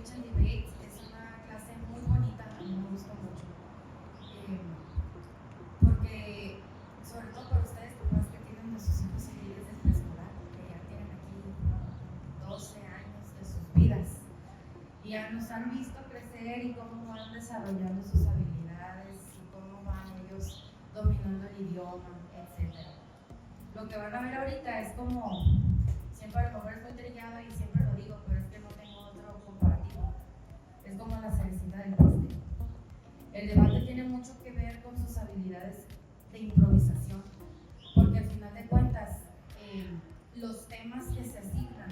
Teaching Debate es una clase muy bonita, a mí me gusta mucho, porque sobre todo para ustedes papás que tienen a sus hijos aquí desde el preescolar, que ya tienen aquí 12 años de sus vidas y ya nos han visto crecer y cómo van desarrollando sus habilidades y cómo van ellos dominando el idioma, etc. Lo que van a ver ahorita es como, siempre a lo mejor es muy trillado y siempre lo digo, pero es que no tengo otro comparativo. Es como la cerecita del pastel. El debate tiene mucho que ver con sus habilidades de improvisación, porque al final de cuentas, los temas que se asignan,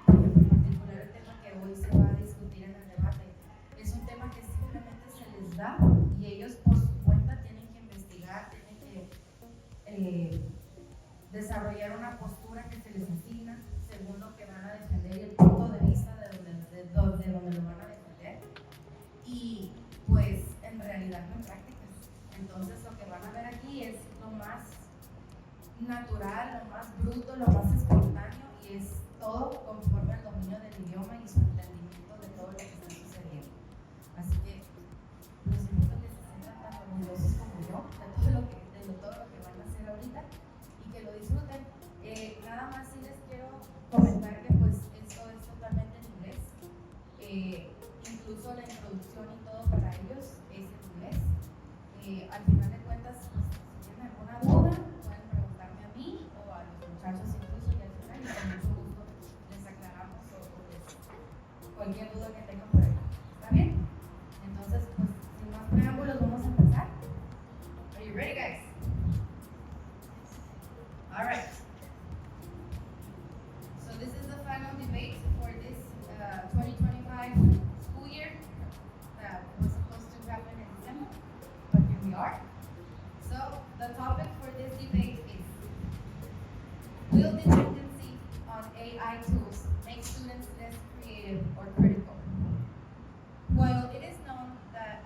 por ejemplo, en particular el tema que hoy se va a discutir en el debate, es un tema que simplemente se les da y ellos por su cuenta tienen que investigar, tienen que desarrollar una postura que se les asigna según lo que van a defender y el punto de vista de donde lo van a defender, y pues en realidad no en prácticas. Entonces lo que van a ver aquí es lo más natural, lo más bruto, lo más espontáneo, y es todo conforme al dominio del idioma y su entendimiento de todo lo que está sucediendo. Así que los invito a que se sientan tan orgullosos como yo de todo lo que van a hacer ahorita y que lo disfruten. Nada más sí les quiero comentar que pues esto es totalmente en inglés. Incluso la introducción y todo para ellos es en inglés. Al final de cuentas, pues, si tienen alguna duda, pueden preguntarme a mí o a los muchachos incluso, y al final, y con mucho gusto les aclaramos o cualquier duda que tengan por ahí. ¿Está bien? Entonces, pues, sin más preámbulos, vamos a empezar. Are you ready, guys? All right. So this is the final debate for this 2025 school year that was supposed to happen in December, but here we are. So the topic for this debate is: will dependency on AI tools make students less creative or critical? While it is known that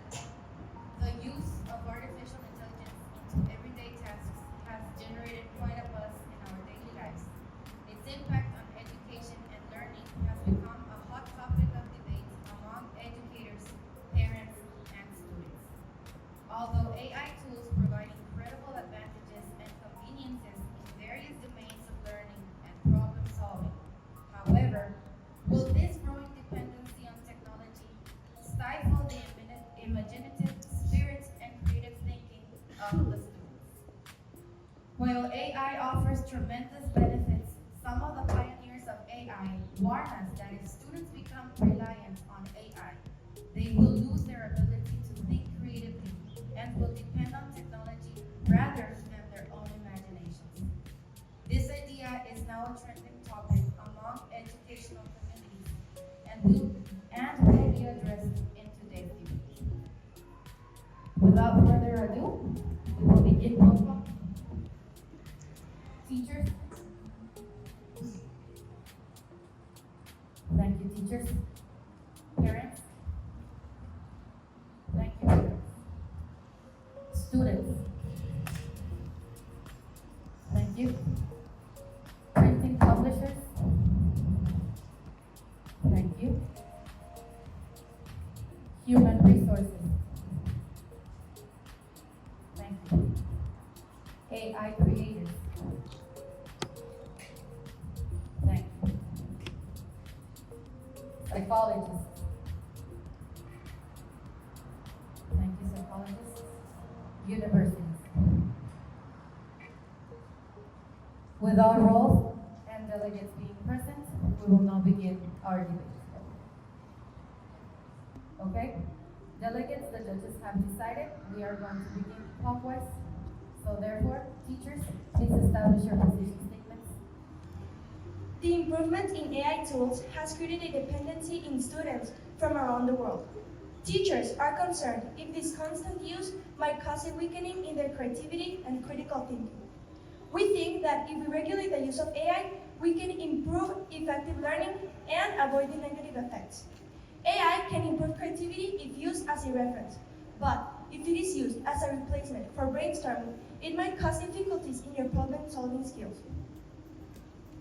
the use of artificial intelligence into everyday tasks has generated quite a buzz in our daily lives, its impact on education and learning has become a hot topic of debate among educators, parents, and students. Although AI tools provide incredible advantages and conveniences in various domains of learning and problem solving, however, will this growing dependency on technology stifle the imaginative spirit and creative thinking of the students? While AI offers tremendous benefits, some of the pioneers of AI warn us that if students become reliant on AI, they will lose their ability to think creatively and will depend on technology rather than their own imaginations. This idea is now a trending topic among educational communities and will be addressed in today's debate. Without further ado, we will begin. Teachers. Thank you, teachers. Parents. Thank you, parents. Students. Thank you. Printing publishers. Thank you. Human resources. Thank you. AI creators. Thank you. Psychologists. Thank you, psychologists. Universities. With our roles and delegates being present, we will now begin our debate. Okay? Delegates, the judges have decided we are going to begin clockwise. So therefore, teachers, please establish your position statements. The improvement in AI tools has created a dependency in students from around the world. Teachers are concerned if this constant use might cause a weakening in their creativity and critical thinking. We think that if we regulate the use of AI, we can improve effective learning and avoid the negative effects. AI can improve creativity if used as a reference, but if it is used as a replacement for brainstorming, it might cause difficulties in your problem-solving skills.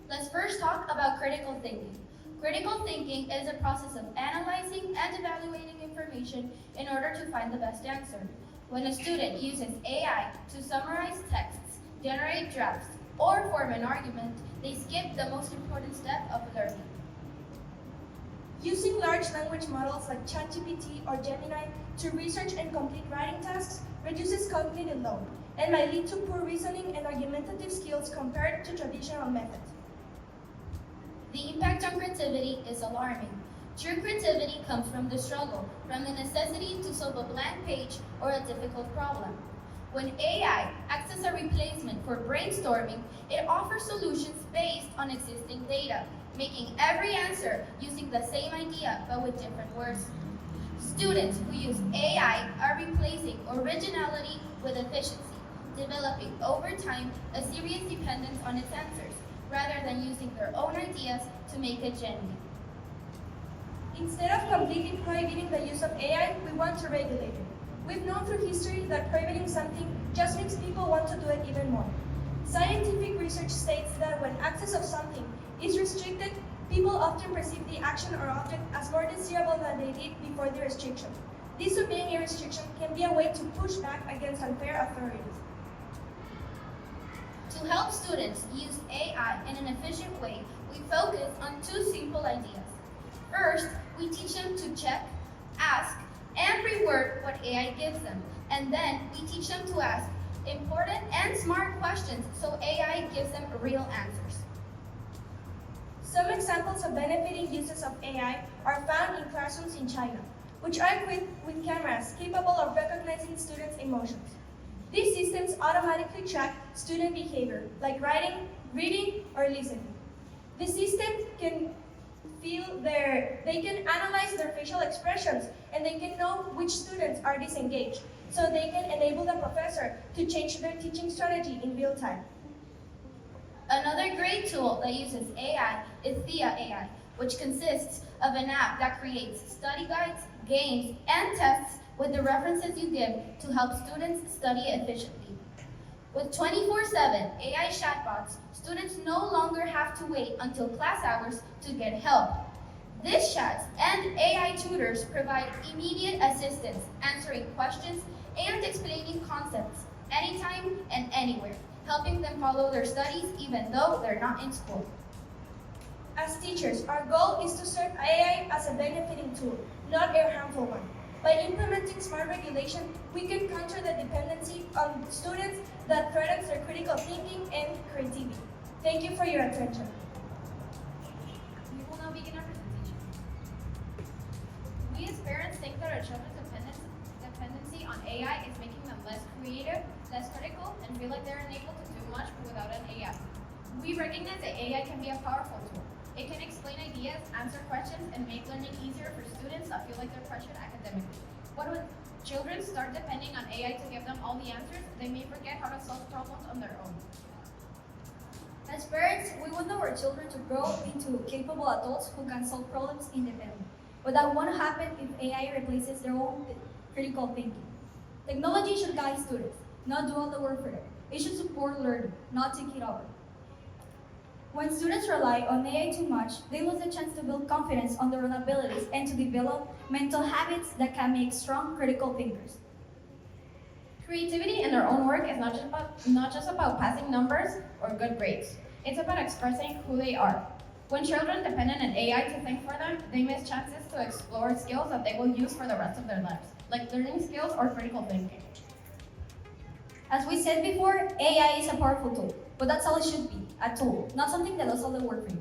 Let's first talk about critical thinking. Critical thinking is a process of analyzing and evaluating information in order to find the best answer. When a student uses AI to summarize texts, generate drafts, or form an argument, they skip the most important step of learning. Using large language models like ChatGPT or Gemini to research and complete writing tasks reduces cognitive load and might lead to poor reasoning and argumentative skills compared to traditional methods. The impact on creativity is alarming. True creativity comes from the struggle, from the necessity to solve a blank page or a difficult problem. When AI acts as a replacement for brainstorming, it offers solutions based on existing data, making every answer using the same idea but with different words. Students who use AI are replacing originality with efficiency, developing over time a serious dependence on its answers, rather than using their own ideas to make it genuine. Instead of completely prohibiting the use of AI, we want to regulate it. We've known through history that prohibiting something just makes people want to do it even more. Scientific research states that when access of something is restricted, people often perceive the action or object as more desirable than they did before the restriction. Disobeying a restriction can be a way to push back against unfair authorities. To help students use AI in an efficient way, we focus on two simple ideas. First, we teach them to check, ask, and reword what AI gives them. And then we teach them to ask important and smart questions so AI gives them real answers. Some examples of benefiting uses of AI are found in classrooms in China, which are equipped with cameras capable of recognizing students' emotions. These systems automatically track student behavior, like writing, reading, or listening. The system can they can analyze their facial expressions, and they can know which students are disengaged, so they can enable the professor to change their teaching strategy in real time. Another great tool that uses AI is Thea AI, which consists of an app that creates study guides, games, and tests with the references you give to help students study efficiently. With 24/7 AI chatbots, students no longer have to wait until class hours to get help. These chats and AI tutors provide immediate assistance, answering questions and explaining concepts anytime and anywhere, helping them follow their studies even though they're not in school. As teachers, our goal is to serve AI as a benefiting tool, not a harmful one. By implementing smart regulation, we can counter the dependency on students that threatens their critical thinking and creativity. Thank you for your attention. We will now begin our presentation. We as parents think that our children's dependency on AI is making them less creative, less critical, and feel like they're unable to do much without an AI. We recognize that AI can be a powerful tool. It can explain ideas, answer questions, and make learning easier for students that feel like they're pressured academically. But when children start depending on AI to give them all the answers, they may forget how to solve problems on their own. As parents, we want our children to grow into capable adults who can solve problems independently. But that won't happen if AI replaces their own critical thinking. Technology should guide students, not do all the work for them. It should support learning, not take it over. When students rely on AI too much, they lose the chance to build confidence on their own abilities and to develop mental habits that can make strong critical thinkers. Creativity in their own work is not just about passing numbers or good grades. It's about expressing who they are. When children depend on an AI to think for them, they miss chances to explore skills that they will use for the rest of their lives, like learning skills or critical thinking. As we said before, AI is a powerful tool, but that's all it should be, a tool, not something that does all the work for you.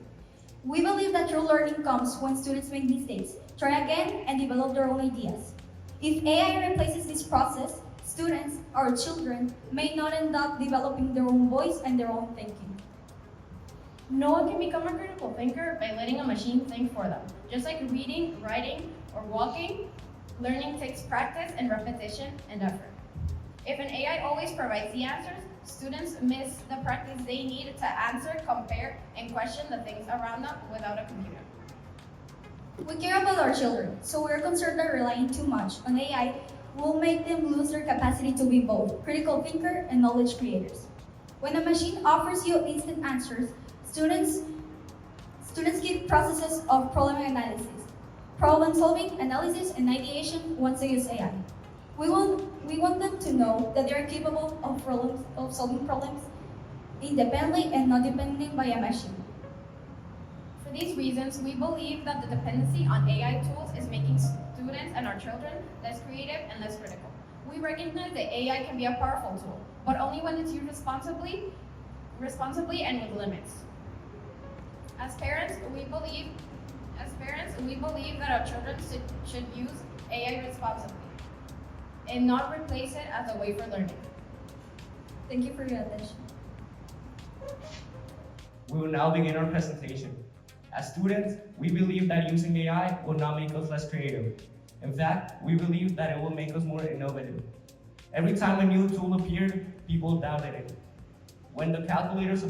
We believe that true learning comes when students make mistakes, try again, and develop their own ideas. If AI replaces this process, students, or children, may not end up developing their own voice and their own thinking. No one can become a critical thinker by letting a machine think for them. Just like reading, writing, or walking, learning takes practice and repetition and effort. If an AI always provides the answers, students miss the practice they need to answer, compare, and question the things around them without a computer. We care about our children, so we're concerned that relying too much on AI will make them lose their capacity to be both critical thinker and knowledge creators. When a machine offers you instant answers, students Students get processes of problem analysis, problem solving, analysis, and ideation once they use AI. We want them to know that they are capable of solving problems independently and not depending by a machine. For these reasons, we believe that the dependency on AI tools is making students and our children less creative and less critical. We recognize that AI can be a powerful tool, but only when it's used responsibly and with limits. As parents, we believe that our children should use AI responsibly and not replace it as a way for learning. Thank you for your attention. We will now begin our presentation. As students, we believe that using AI will not make us less creative. In fact, we believe that it will make us more innovative. Every time a new tool appeared, people doubted it. When the calculators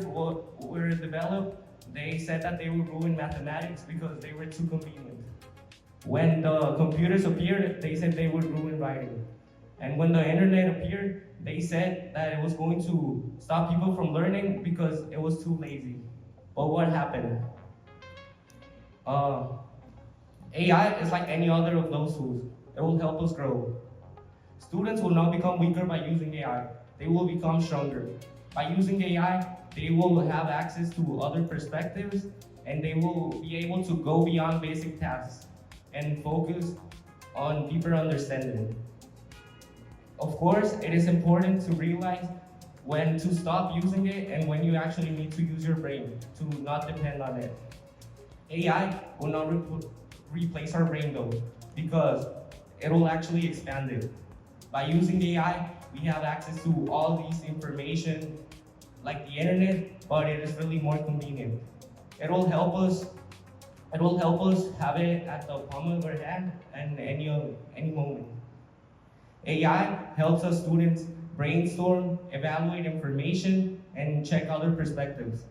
were developed, they said that they would ruin mathematics because they were too convenient. When the computers appeared, they said they would ruin writing. And when the internet appeared, they said that it was going to stop people from learning because it was too lazy. But what happened? AI is like any other of those tools. It will help us grow. Students will not become weaker by using AI. They will become stronger. By using AI, they will have access to other perspectives and they will be able to go beyond basic tasks and focus on deeper understanding. Of course, it is important to realize when to stop using it and when you actually need to use your brain to not depend on it. AI will not replace our brain though, because it will actually expand it. By using AI, we have access to all these information like the internet, but it is really more convenient. It will help us have it at the palm of our hand and any moment. AI helps us students brainstorm, evaluate information, and check other perspectives.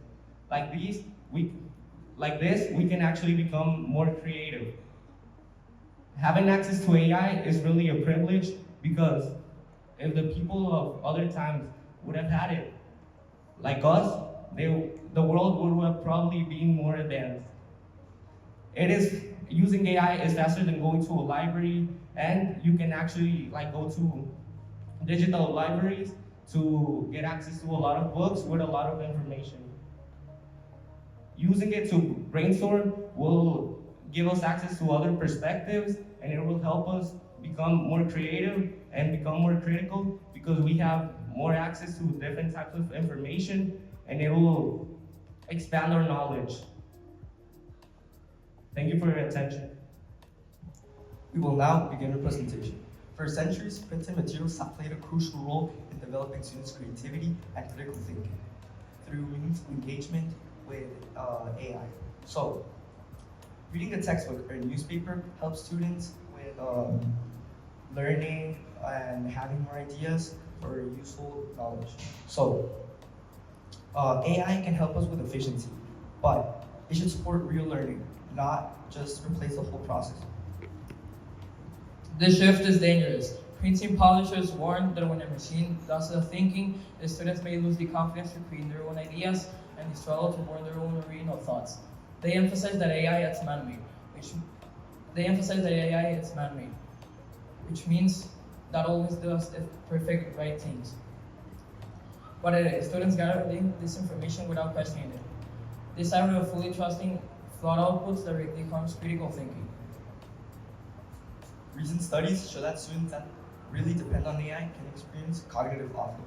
Like this, we can actually become more creative. Having access to AI is really a privilege because if the people of other times would have had it, like us, the world would have probably been more advanced. Using AI is faster than going to a library, and you can actually go to digital libraries to get access to a lot of books with a lot of information. Using it to brainstorm will give us access to other perspectives, and it will help us become more creative and become more critical because we have more access to different types of information, and it will expand our knowledge. Thank you for your attention. We will now begin our presentation. For centuries, printed materials have played a crucial role in developing students' creativity and critical thinking through meaningful engagement with AI. So, reading a textbook or a newspaper helps students with learning and having more ideas for useful knowledge. So, AI can help us with efficiency, but it should support real learning, not just replace the whole process. This shift is dangerous. Printing publishers warn that when a machine does the thinking, the students may lose the confidence to create their own ideas and struggle to form their own original thoughts. They emphasize that AI is man-made, which means that always does the perfect right things. But students gather this information without questioning it. This habit of fully trusting flawed outputs directly harms critical thinking. Recent studies show that students that really depend on AI can experience cognitive offload.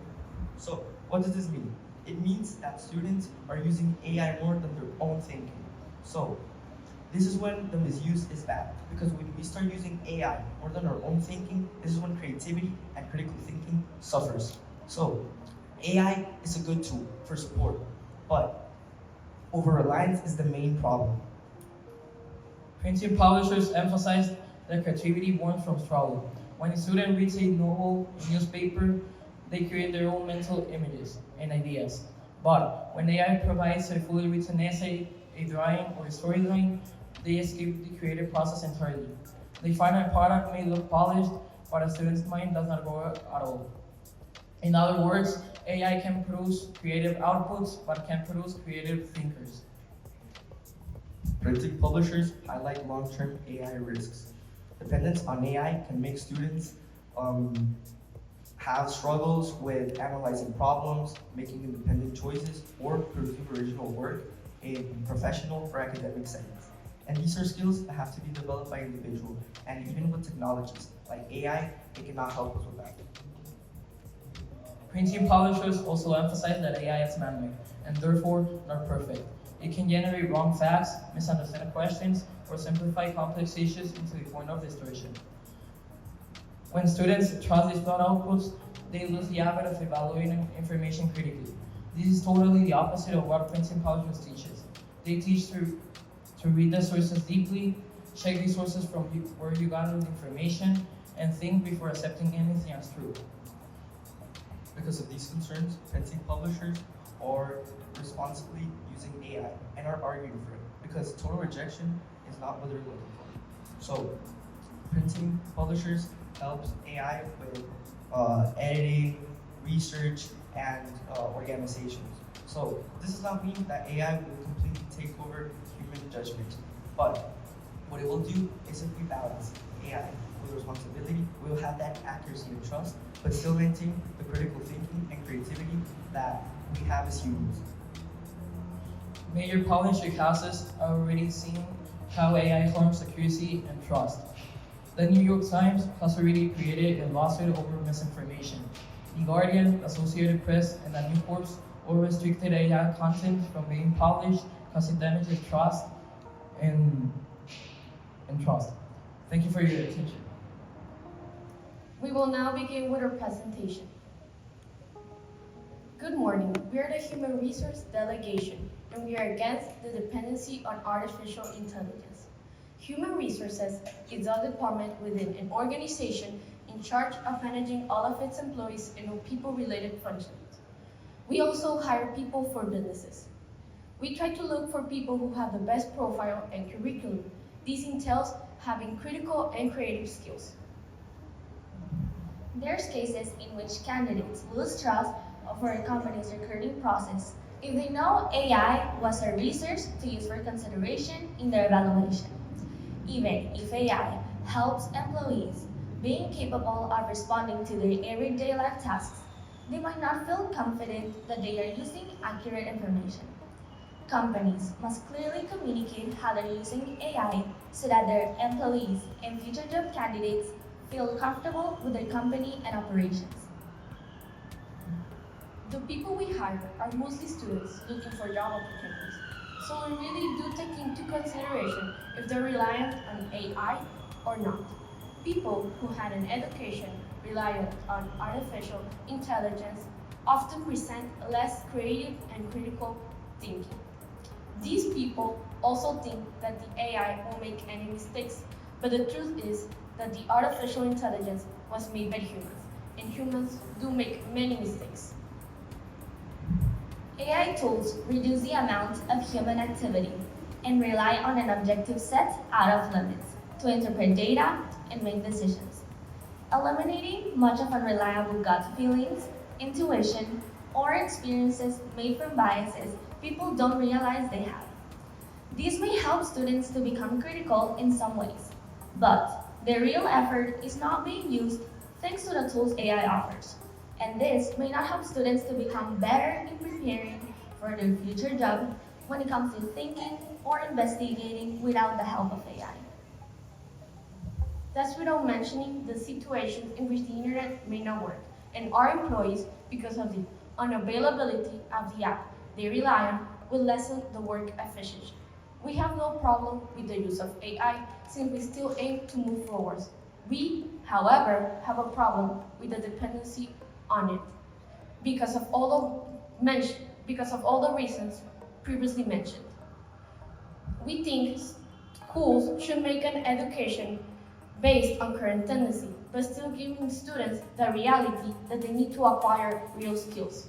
So, what does this mean? It means that students are using AI more than their own thinking. So, this is when the misuse is bad, because when we start using AI more than our own thinking, this is when creativity and critical thinking suffers. So, AI is a good tool for support, but over-reliance is the main problem. Printing publishers emphasize that creativity born from struggle. When a student reads a novel, a newspaper, they create their own mental images and ideas. But when AI provides a fully written essay, a drawing, or a storyline, they escape the creative process entirely. The final product may look polished, but a student's mind does not grow at all. In other words, AI can produce creative outputs, but can produce creative thinkers. Printing publishers highlight long-term AI risks. Dependence on AI can make students have struggles with analyzing problems, making independent choices, or producing original work in professional or academic settings. And these are skills that have to be developed by individuals, and even with technologies like AI, it cannot help us with that. Printing publishers also emphasize that AI is man-made, and therefore not perfect. It can generate wrong facts, misunderstand questions, or simplify complex issues into the point of distortion. When students trust these flawed outputs, they lose the habit of evaluating information critically. This is totally the opposite of what printing publishers teaches. They teach to read the sources deeply, check the sources from where you got the information, and think before accepting anything as true. Because of these concerns, printing publishers are responsibly using AI and are arguing for it, because total rejection is not what they're looking for. So, printing publishers helps AI with editing, research, and organizations. So, this does not mean that AI will completely take over human judgment, but what it will do is simply balance AI with responsibility. We will have that accuracy and trust, but still maintain the critical thinking and creativity that we have as humans. Major publishing houses are already seeing how AI harms accuracy and trust. The New York Times has already created a lawsuit over misinformation. The Guardian, Associated Press, and the New Corps all restricted AI content from being published because it damages trust and trust. Thank you for your attention. We will now begin with our presentation. Good morning. We are the Human Resource Delegation, and we are against the dependency on artificial intelligence. Human Resources is a department within an organization in charge of managing all of its employees and all people-related functions. We also hire people for businesses. We try to look for people who have the best profile and curriculum. This entails having critical and creative skills. There's cases in which candidates lose trust for a company's recruiting process if they know AI was a research to use for consideration in their evaluation. Even if AI helps employees being capable of responding to their everyday life tasks, they might not feel confident that they are using accurate information. Companies must clearly communicate how they're using AI so that their employees and future job candidates feel comfortable with their company and operations. The people we hire are mostly students looking for job opportunities, so we really do take into consideration if they're reliant on AI or not. People who had an education reliant on artificial intelligence often present less creative and critical thinking. These people also think that the AI won't make any mistakes, but the truth is that the artificial intelligence was made by humans, and humans do make many mistakes. AI tools reduce the amount of human activity and rely on an objective set out of limits to interpret data and make decisions, eliminating much of unreliable gut feelings, intuition, or experiences made from biases people don't realize they have. These may help students to become critical in some ways, but their real effort is not being used thanks to the tools AI offers. And this may not help students to become better in preparing for their future job when it comes to thinking or investigating without the help of AI. That's without mentioning the situations in which the internet may not work, and our employees, because of the unavailability of the app they rely on, will lessen the work efficiency. We have no problem with the use of AI since we still aim to move forward. We, however, have a problem with the dependency on it because of all the reasons previously mentioned. We think schools should make an education based on current tendency, but still giving students the reality that they need to acquire real skills.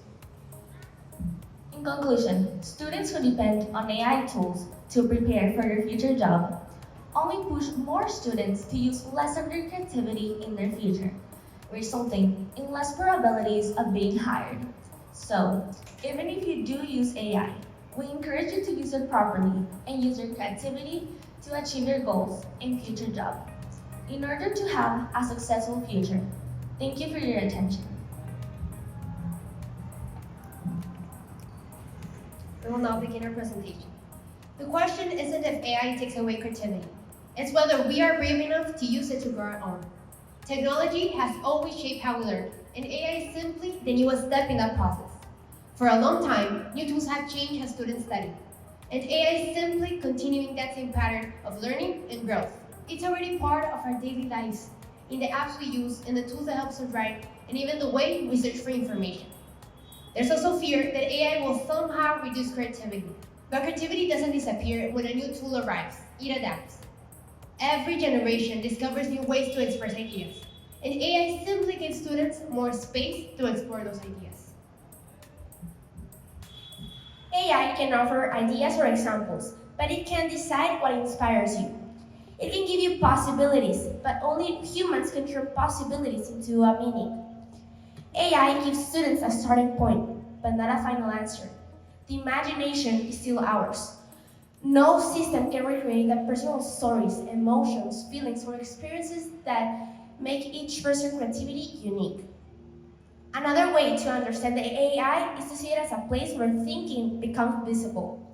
In conclusion, students who depend on AI tools to prepare for their future job only push more students to use less of their creativity in their future. resulting in less probabilities of being hired. So, even if you do use AI, we encourage you to use it properly and use your creativity to achieve your goals in future jobs in order to have a successful future. Thank you for your attention. We will now begin our presentation. The question isn't if AI takes away creativity. It's whether we are brave enough to use it to grow our own. Technology has always shaped how we learn, and AI is simply the newest step in that process. For a long time, new tools have changed how students study, and AI is simply continuing that same pattern of learning and growth. It's already part of our daily lives, in the apps we use, in the tools that help us write, and even the way we search for information. There's also fear that AI will somehow reduce creativity. But creativity doesn't disappear when a new tool arrives. It adapts. Every generation discovers new ways to express ideas, and AI simply gives students more space to explore those ideas. AI can offer ideas or examples, but it can't decide what inspires you. It can give you possibilities, but only humans can turn possibilities into a meaning. AI gives students a starting point, but not a final answer. The imagination is still ours. No system can recreate the personal stories, emotions, feelings, or experiences that make each person's creativity unique. Another way to understand the AI is to see it as a place where thinking becomes visible.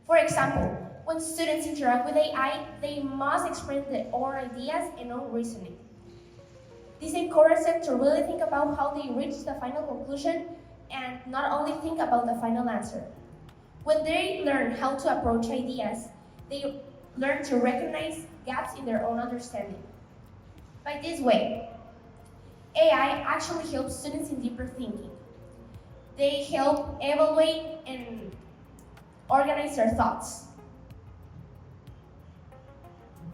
For example, when students interact with AI, they must express their own ideas and own reasoning. This encourages them to really think about how they reach the final conclusion and not only think about the final answer. When they learn how to approach ideas, they learn to recognize gaps in their own understanding. By this way, AI actually helps students in deeper thinking. They help evaluate and organize their thoughts.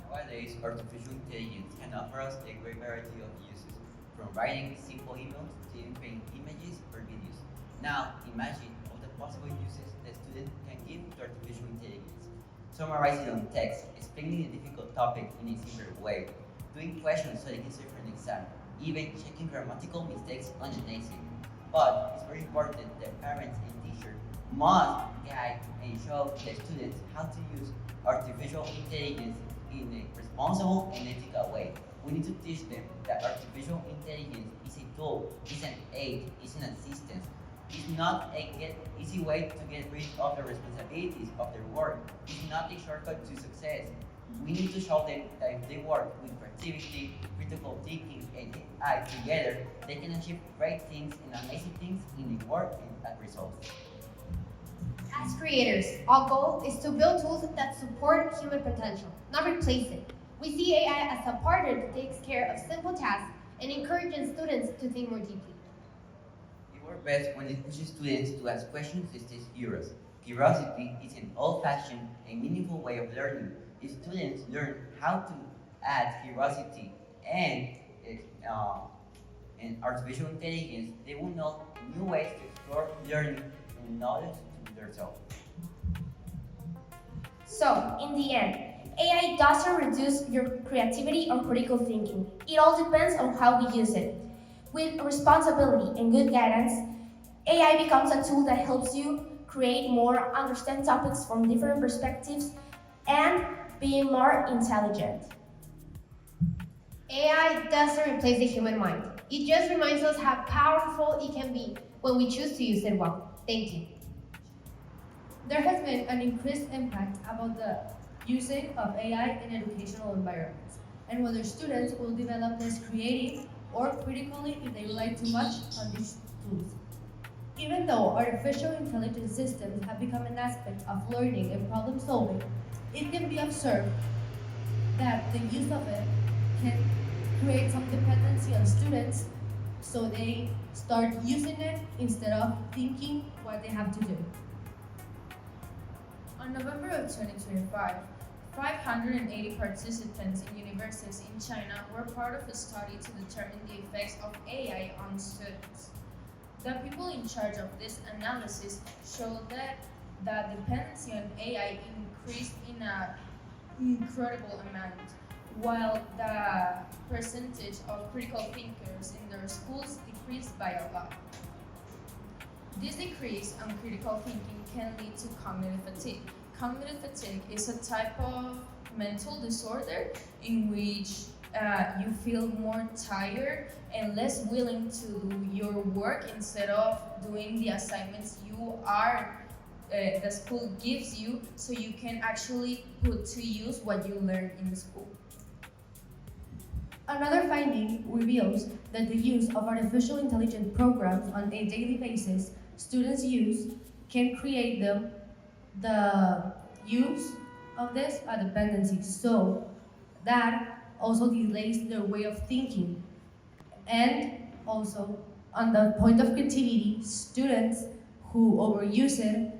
Nowadays, artificial intelligence can offer us a great variety of uses, from writing simple emails to creating images or videos. Now, imagine all the possible uses that students can give to artificial intelligence. Summarizing on text, explaining a difficult topic in a simpler way, doing questions so they can serve for an exam, even checking grammatical mistakes on an essay. But it's very important that parents and teachers must guide and show the students how to use artificial intelligence in a responsible and ethical way. We need to teach them that artificial intelligence is a tool, is an aid, is an assistance. It's not a easy way to get rid of the responsibilities of their work. It's not a shortcut to success. We need to show them that if they work with creativity, critical thinking, and AI together, they can achieve great things and amazing things in their work and at results. As creators, our goal is to build tools that support human potential, not replace it. We see AI as a partner that takes care of simple tasks and encourages students to think more deeply. It works best when it pushes students to ask questions instead of curious. Curiosity is an old-fashioned and meaningful way of learning. If students learn how to add curiosity and artificial intelligence, they will know new ways to explore learning and knowledge to themselves. So, in the end, AI doesn't reduce your creativity or critical thinking. It all depends on how we use it. With responsibility and good guidance, AI becomes a tool that helps you create more, understand topics from different perspectives, and be more intelligent. AI doesn't replace the human mind. It just reminds us how powerful it can be when we choose to use it well. Thank you. There has been an increased impact about the using of AI in educational environments, and whether students will develop this creative or critically if they rely too much on these tools. Even though artificial intelligence systems have become an aspect of learning and problem solving, it can be observed that the use of it can create some dependency on students, so they start using it instead of thinking what they have to do. On November of 2025, 580 participants in universities in China were part of a study to determine the effects of AI on students. The people in charge of this analysis showed that the dependency on AI increased in an incredible amount, while the percentage of critical thinkers in their schools decreased by a lot. This decrease in critical thinking can lead to cognitive fatigue. Cognitive fatigue is a type of mental disorder in which you feel more tired and less willing to do your work instead of doing the assignments the school gives you, so you can actually put to use what you learned in school. Another finding reveals that the use of artificial intelligence programs on a daily basis students use can create them the use of this a dependency. So that also delays their way of thinking. And also, on the point of creativity, students who overuse it,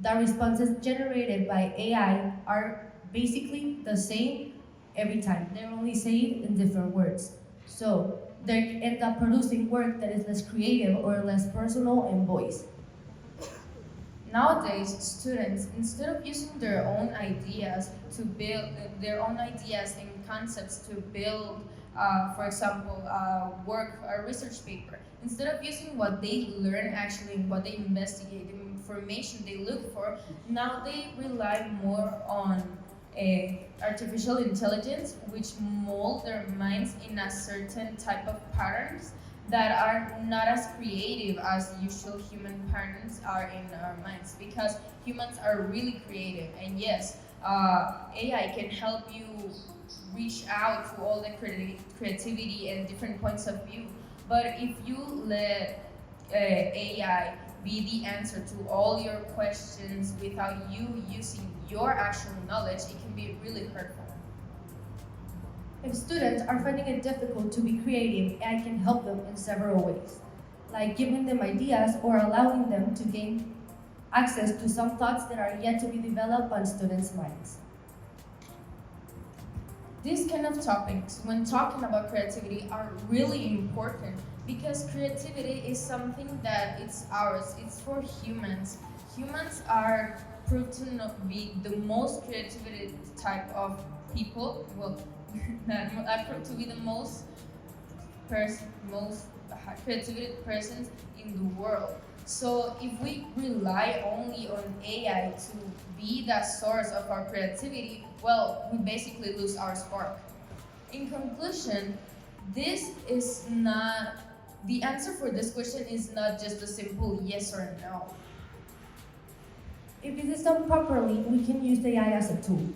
the responses generated by AI are basically the same every time. They're only said in different words. So they end up producing work that is less creative or less personal in voice. Nowadays, students, instead of using their own ideas to build their own ideas and concepts to build, for example, a research paper, instead of using what they learn actually, what they investigate, the information they look for, now they rely more on artificial intelligence, which mold their minds in a certain type of patterns that are not as creative as usual human patterns are in our minds, because humans are really creative. And yes, AI can help you reach out to all the creativity and different points of view, but if you let AI be the answer to all your questions without you using your actual knowledge, it can be really hurtful. If students are finding it difficult to be creative, AI can help them in several ways, like giving them ideas or allowing them to gain access to some thoughts that are yet to be developed on students' minds. These kind of topics, when talking about creativity, are really important because creativity is something that it's ours, it's for humans. Humans are proved to not be the most creativity type of people. Well, are proved to be the most creativity persons in the world. So if we rely only on AI to be the source of our creativity, well, we basically lose our spark. In conclusion, this is not the answer for this question is not just a simple yes or no. If it is done properly, we can use the AI as a tool.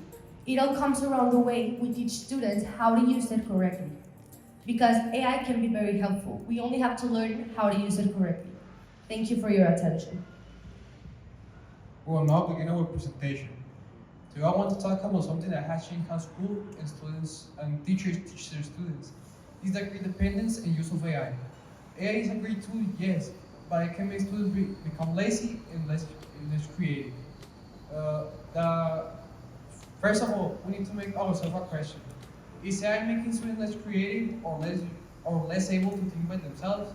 It all comes around the way we teach students how to use it correctly. Because AI can be very helpful. We only have to learn how to use it correctly. Thank you for your attention. We will now begin our presentation. Today I want to talk about something that has changed how school and students and teachers teach their students. It's the great dependence and use of AI. AI is a great tool, yes, but it can make students become lazy and less creative. First of all, we need to make ourselves a question. Is AI making students less creative or less able to think by themselves?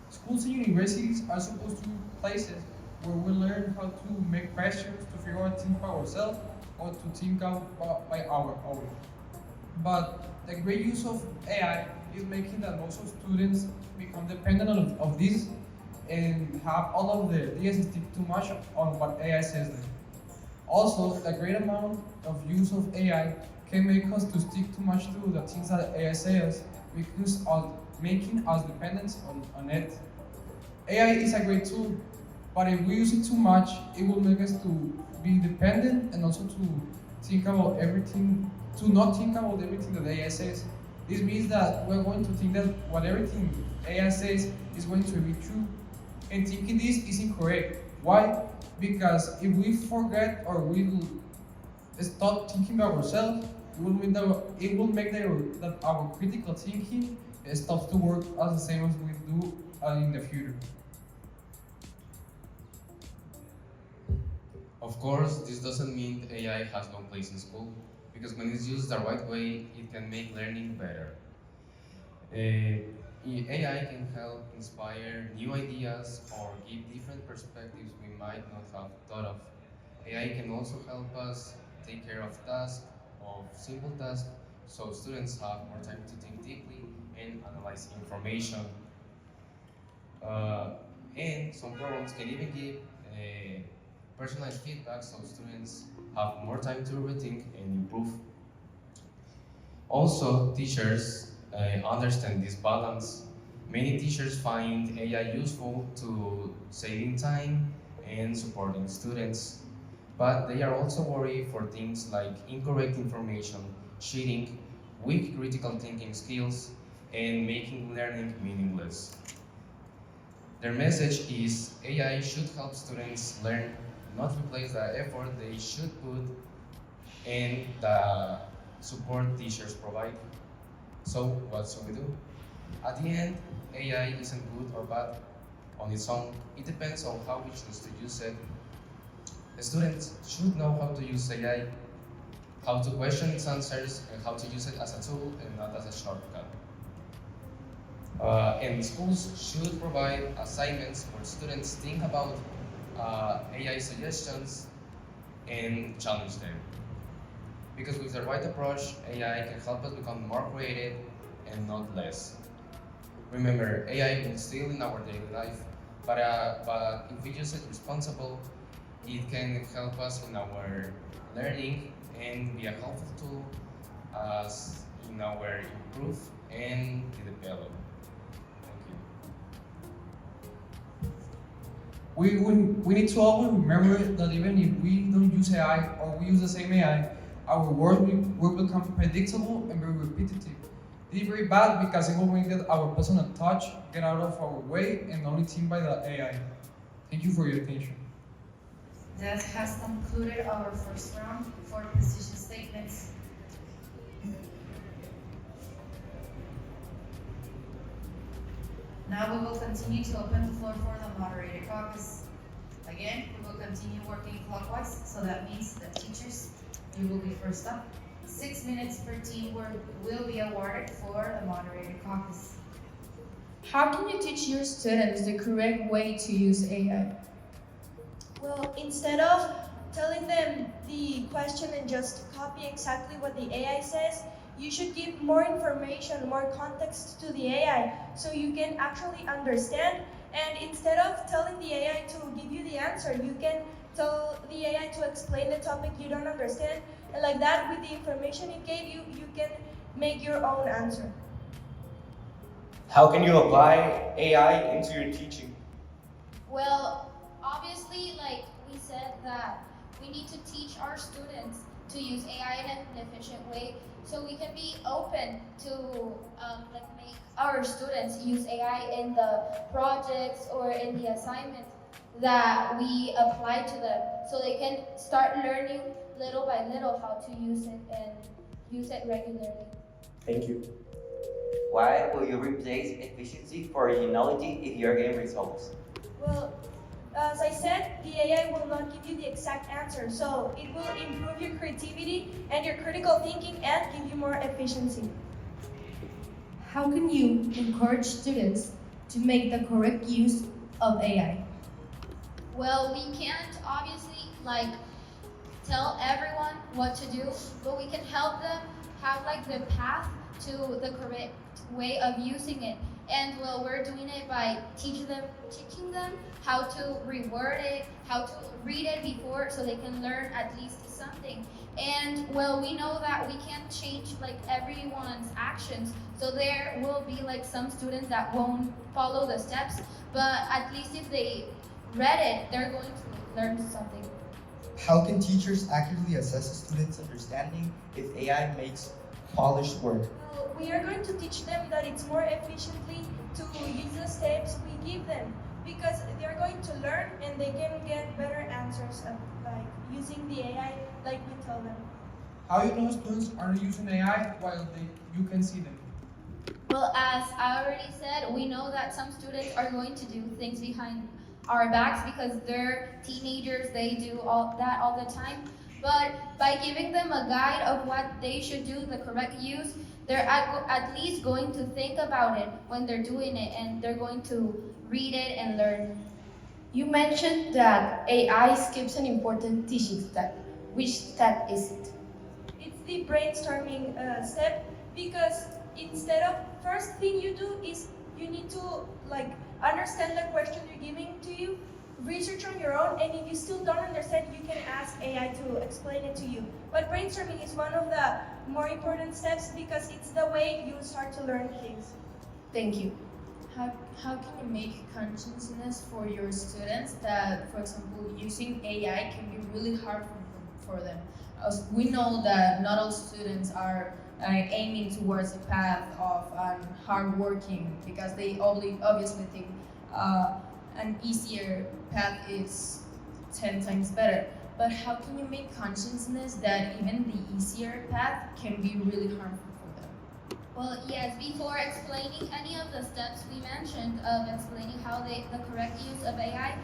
Schools and universities are supposed to be places where we learn how to make questions, to figure out things by ourselves, or to think out by our own. But the great use of AI is making that most of students become dependent of this and have all of the ideas stick too much on what AI says them. Also, the great amount of use of AI can make us to stick too much to the things that AI says, because of making us dependent on it. AI is a great tool, but if we use it too much, it will make us to be dependent and also to think about everything, to not think about everything that AI says. This means that we're going to think that what everything AI says is going to be true, and thinking this is incorrect. Why? Because if we forget or we stop thinking by ourselves, it will make that our critical thinking stops to work as the same as we do in the future. Of course, this doesn't mean AI has no place in school, because when it's used the right way, it can make learning better. AI can help inspire new ideas or give different perspectives we might not have thought of. AI can also help us take care of tasks, of simple tasks, so students have more time to think deeply and analyze information. Uh, and some programs can even give personalized feedback so students have more time to rethink and improve. Also, teachers understand this balance. Many teachers find AI useful to saving time and supporting students, but they are also worried for things like incorrect information, cheating, weak critical thinking skills, and making learning meaningless. Their message is AI should help students learn, not replace the effort they should put and the support teachers provide. So, what should we do? At the end, AI isn't good or bad on its own. It depends on how we choose to use it. The students should know how to use AI, how to question its answers, and how to use it as a tool and not as a shortcut. And schools should provide assignments where students think about AI suggestions and challenge them. Because with the right approach, AI can help us become more creative and not less. Remember, AI will still in our daily life, but if we use it responsible, it can help us in our learning and be a helpful tool as in our improve and develop. Thank you. We need to always remember that even if we don't use AI or we use the same AI, our work will become predictable and very repetitive. This is very bad because it will make that our personal touch get out of our way and only seen by the AI. Thank you for your attention. That has concluded our first round for position statements. Now we will continue to open the floor for the moderated caucus. Again, we will continue working clockwise, so that means the teachers, you will be first up. 6 minutes per team will be awarded for the moderated caucus. How can you teach your students the correct way to use AI? Well, instead of telling them the question and just copy exactly what the AI says, you should give more information, more context to the AI so you can actually understand. And instead of telling the AI to give you the answer, you can tell the AI to explain the topic you don't understand. And like that, with the information it gave you, you can make your own answer. How can you apply AI into your teaching? Well, obviously, like we said, that we need to teach our students to use AI in an efficient way, so we can be open to make our students use AI in the projects or in the assignments that we apply to them, so they can start learning little by little how to use it and use it regularly. Thank you. Why will you replace efficiency for originality if you're getting results? Well, as I said, the AI will not give you the exact answer, so it will improve your creativity and your critical thinking and give you more efficiency. How can you encourage students to make the correct use of AI? Well, we can't obviously tell everyone what to do, but we can help them have the path to the correct way of using it. And well, we're doing it by teaching them how to reword it, how to read it before, so they can learn at least something. And well, we know that we can't change everyone's actions, so there will be some students that won't follow the steps, but at least if they read it, they're going to learn something. How can teachers accurately assess a student's understanding if AI makes polished work? Well, we are going to teach them that it's more efficiently to use the steps we give them, because they're going to learn and they can get better answers using the AI like we tell them. How you know students aren't using AI while you can see them? Well, as I already said, we know that some students are going to do things behind our backs because they're teenagers, they do all that all the time. But by giving them a guide of what they should do, the correct use, they're at least going to think about it when they're doing it, and they're going to read it and learn. You mentioned that AI skips an important teaching step. Which step is it? It's the brainstorming step, because instead of first thing you do is you need to like understand the question they're giving to you, research on your own, and if you still don't understand, you can ask AI to explain it to you. But brainstorming is one of the more important steps because it's the way you start to learn things. Thank you. How can you make consciousness for your students that, for example, using AI can be really hard for them? As we know that not all students are aiming towards a path of hard working because they obviously think an easier path is 10 times better. But how can you make consciousness that even the easier path can be really harmful for them? Well, yes, before explaining any of the steps we mentioned of explaining how the correct use of AI,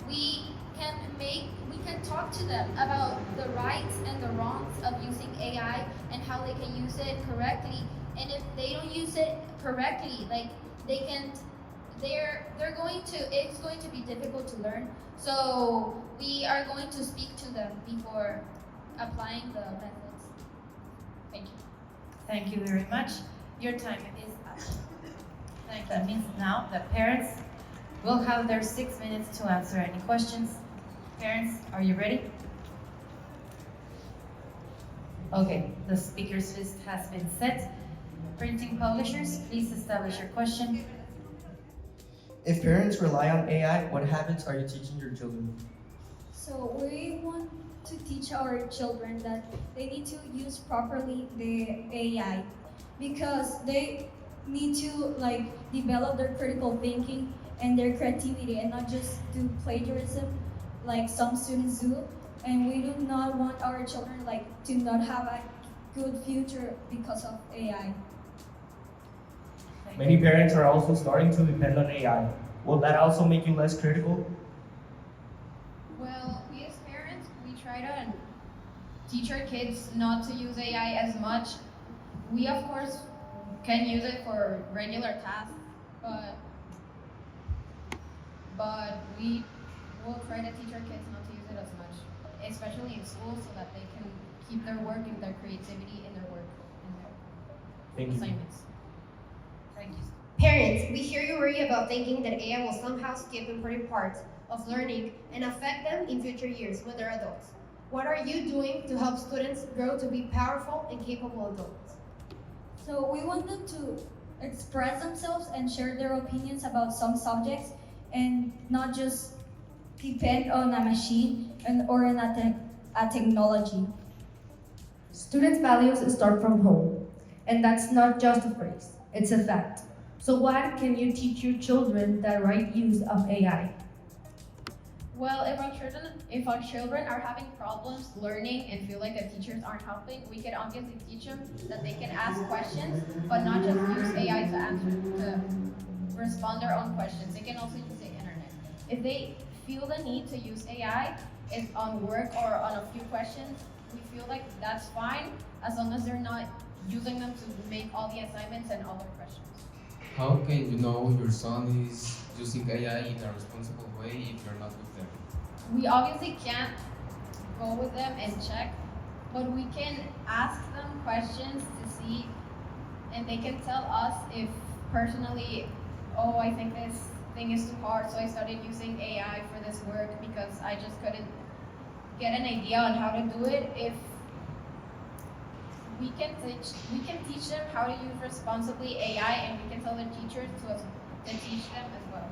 we can talk to them about the rights and the wrongs of using AI and how they can use it correctly. And if they don't use it correctly, like it's going to be difficult to learn. So we are going to speak to them before applying the methods. Thank you. Thank you very much. Your time is up. That means now the parents will have their 6 minutes to answer any questions. Parents, are you ready? Okay, the speaker's list has been set. Printing publishers, please establish your question. If parents rely on AI, what habits are you teaching your children? So we want to teach our children that they need to use properly the AI because they need to like develop their critical thinking and their creativity and not just do plagiarism like some students do. And we do not want our children like to not have a good future because of AI. Many parents are also starting to depend on AI. Will that also make you less critical? Well, we as parents, we try to teach our kids not to use AI as much. We, of course, can use it for regular tasks, but we will try to teach our kids not to use it as much, especially in school, so that they can keep their work and their creativity in their work and their Thank you. assignments. Thank you. Parents, we hear you worry about thinking that AI will somehow skip important parts of learning and affect them in future years when they're adults. What are you doing to help students grow to be powerful and capable adults? So we want them to express themselves and share their opinions about some subjects and not just depend on a machine or on a technology. Students' values start from home, and that's not just a phrase, it's a fact. So what can you teach your children the right use of AI? Well, if our children are having problems learning and feel like the teachers aren't helping, we can obviously teach them that they can ask questions, but not just use AI to respond their own questions. They can also use the internet. If they feel the need to use AI on work or on a few questions, we feel like that's fine as long as they're not using them to make all the assignments and all their questions. How can you know your son is using AI in a responsible way if you're not with them? We obviously can't go with them and check, but we can ask them questions to see, and they can tell us if personally, oh, I think this thing is too hard, so I started using AI for this work because I just couldn't get an idea on how to do it. If we can teach them how to use responsibly AI, and we can tell their teachers to teach them as well.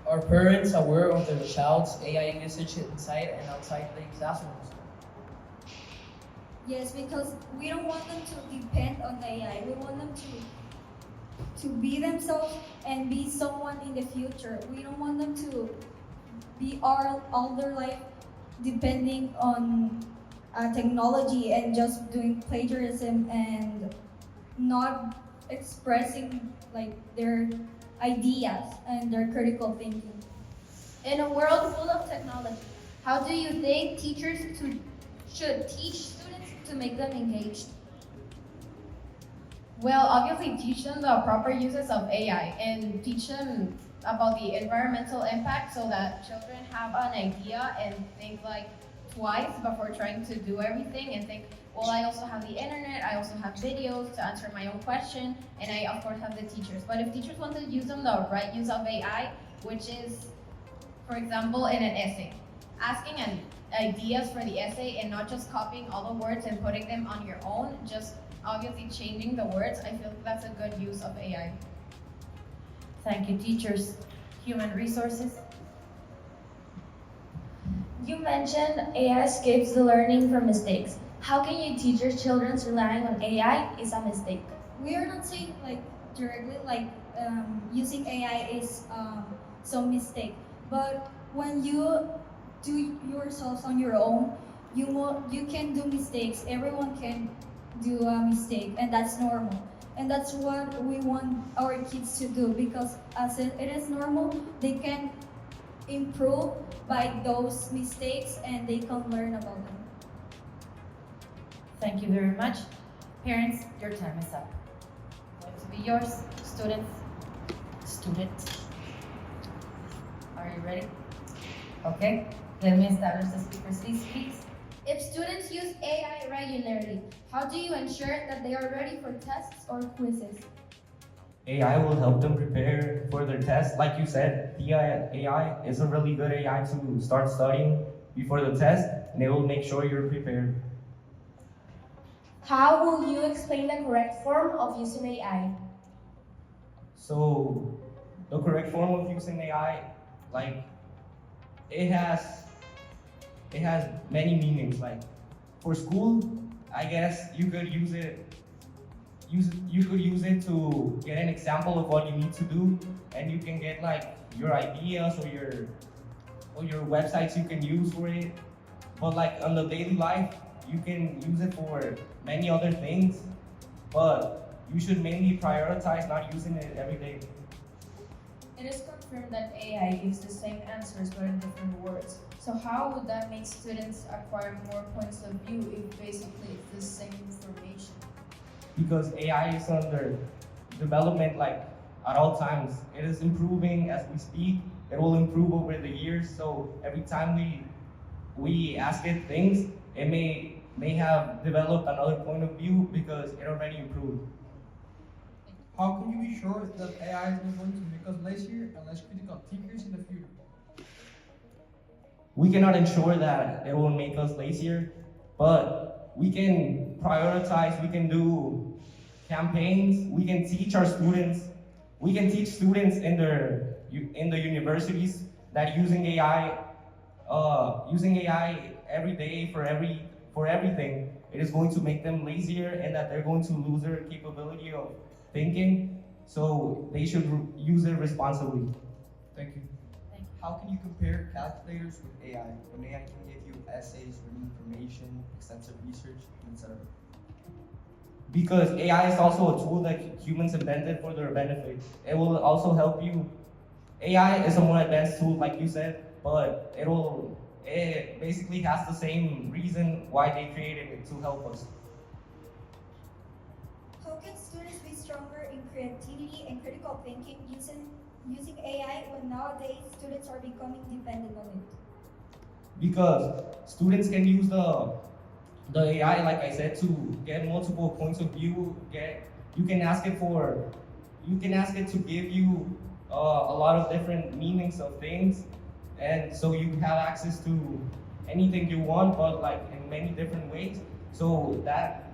Are parents aware of their child's AI usage inside and outside the classrooms? Yes, because we don't want them to depend on the AI. We want them to be themselves and be someone in the future. We don't want them to be all their life depending on technology and just doing plagiarism and not expressing like their ideas and their critical thinking. In a world full of technology, how do you think teachers should teach students to make them engaged? Well, obviously teach them the proper uses of AI and teach them about the environmental impact so that children have an idea and think like twice before trying to do everything and think, well, I also have the internet, I also have videos to answer my own question, and I of course have the teachers. But if teachers want to use them the right use of AI, which is, for example, in an essay, asking ideas for the essay and not just copying all the words and putting them on your own, just obviously changing the words, I feel that's a good use of AI. Thank you, teachers. Human resources. You mentioned AI skips the learning from mistakes. How can you teach your children relying on AI is a mistake? We are not saying like directly using AI is some mistake, but when you do yourselves on your own, you can do mistakes. Everyone can do a mistake, and that's normal. And that's what we want our kids to do, because as it is normal, they can improve by those mistakes and they can learn about them. Thank you very much. Parents, your time is up. Going to be yours. Students. Are you ready? Okay. Let me establish the speakers list, please. If students use AI regularly, how do you ensure that they are ready for tests or quizzes? AI will help them prepare for their test. Like you said, the AI is a really good AI to start studying before the test, and it will make sure you're prepared. How will you explain the correct form of using AI? So, the correct form of using AI, like, it has many meanings. Like, for school, I guess you could use it to get an example of what you need to do, and you can get like your ideas or your websites you can use for it. But like on the daily life, you can use it for many other things, but you should mainly prioritize not using it every day. It is confirmed that AI gives the same answers but in different words. So how would that make students acquire more points of view if basically it's the same information? Because AI is under development like at all times. It is improving as we speak. It will improve over the years. So every time we ask it things, it may have developed another point of view because it already improved. How can you be sure that AI is not going to make us lazier and less critical thinkers in the future? We cannot ensure that it will make us lazier, but we can prioritize, we can do campaigns, we can teach our students, we can teach students in the universities that using AI every day for everything, it is going to make them lazier and that they're going to lose their capability of thinking, so they should use it responsibly. Thank you. How can you compare calculators with AI when AI can give you essays, written information, extensive research, etc.? Because AI is also a tool that humans invented for their benefit. It will also help you. AI is a more advanced tool, like you said, but it basically has the same reason why they created it, to help us. How can students be stronger in creativity and critical thinking using AI when nowadays students are becoming dependent on it? Because students can use the AI, like I said, to get multiple points of view. You can ask it to give you a lot of different meanings of things, and so you have access to anything you want, but like in many different ways. So that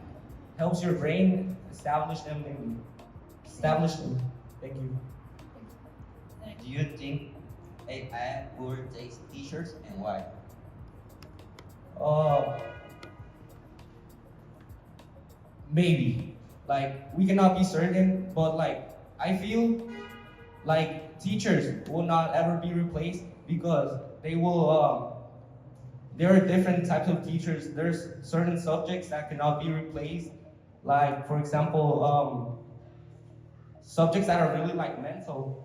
helps your brain establish them. Thank you. Do you think AI will replace teachers and why? Maybe. Like, we cannot be certain, but like, I feel like teachers will not ever be replaced because there are different types of teachers. There's certain subjects that cannot be replaced. Like, for example, subjects that are really like mental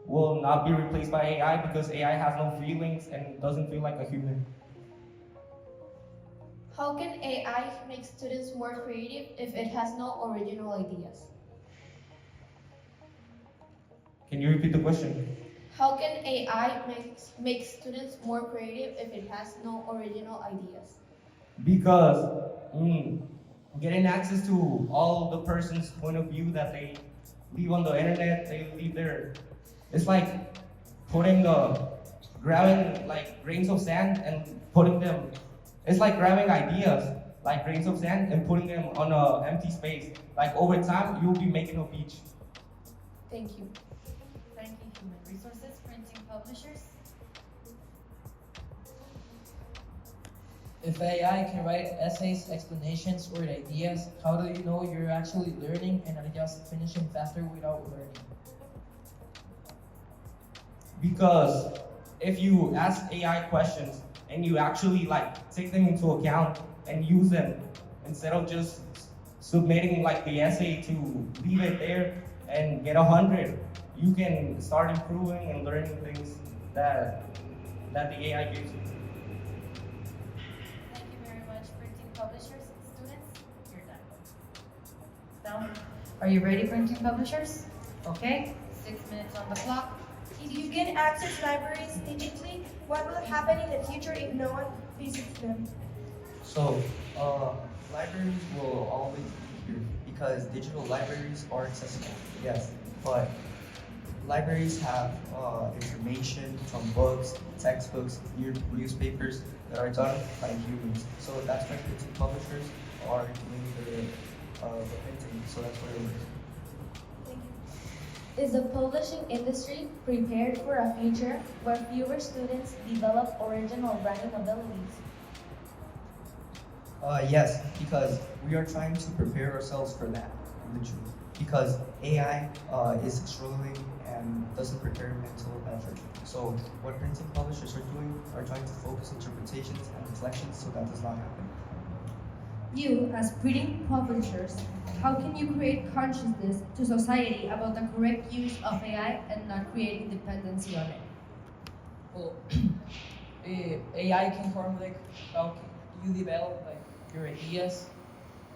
will not be replaced by AI because AI has no feelings and doesn't feel like a human. How can AI make students more creative if it has no original ideas? Can you repeat the question? How can AI make students more creative if it has no original ideas? Because getting access to all the person's point of view that they leave on the internet, they leave their, it's like putting grabbing like grains of sand and putting them, it's like grabbing ideas like grains of sand and putting them on a empty space. Like over time, you'll be making a beach. Thank you. Thank you, Human Resources, Printing Publishers. If AI can write essays, explanations, or ideas, how do you know you're actually learning and not just finishing faster without learning? Because if you ask AI questions and you actually like take them into account and use them instead of just submitting like the essay to leave it there and get 100, you can start improving and learning things that the AI gives you. Thank you very much, Printing Publishers. Students, you're done. Down. Are you ready, Printing Publishers? Okay, 6 minutes on the clock. If you can access libraries digitally, what will happen in the future if no one visits them? So, libraries will always be here because digital libraries are accessible, yes, but libraries have information from books, textbooks, newspapers that are done by humans. So that's why printing publishers are doing the printing, so that's where it is. Is the publishing industry prepared for a future where fewer students develop original writing abilities? Yes, because we are trying to prepare ourselves for that, literally. Because AI is struggling and doesn't prepare mental effort. So what printing publishers are doing are trying to focus interpretations and reflections so that does not happen. You, as printing publishers, how can you create consciousness to society about the correct use of AI and not creating dependency on it? Well, AI can harm like how you develop like your ideas,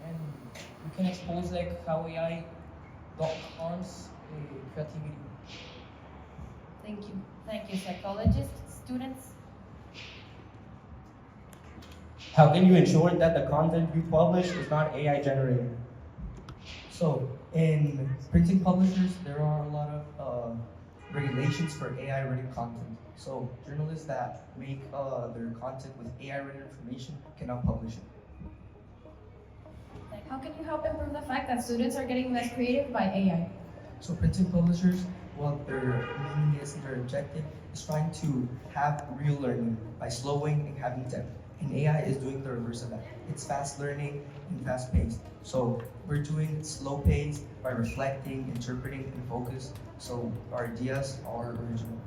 and you can expose like how AI harms creativity. Thank you. Thank you, psychologists. Students, How can you ensure that the content you publish is not AI generated? So in printing publishers, there are a lot of regulations for AI written content. So journalists that make their content with AI written information cannot publish it. How can you help improve the fact that students are getting less creative by AI? So printing publishers, what their meaning is and their objective is trying to have real learning by slowing and having depth. And AI is doing the reverse of that. It's fast learning and fast paced. So we're doing slow pace by reflecting, interpreting, and focus. So our ideas are original.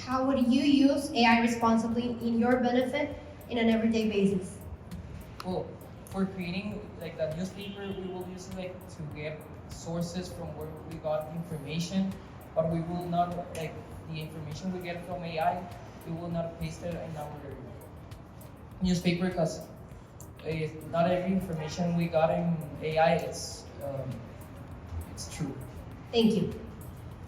How would you use AI responsibly in your benefit in an everyday basis? Well, for creating like the newspaper, we will use it like to get sources from where we got information, but we will not like the information we get from AI. We will not paste it in our newspaper because not every information we got in AI it's true. Thank you.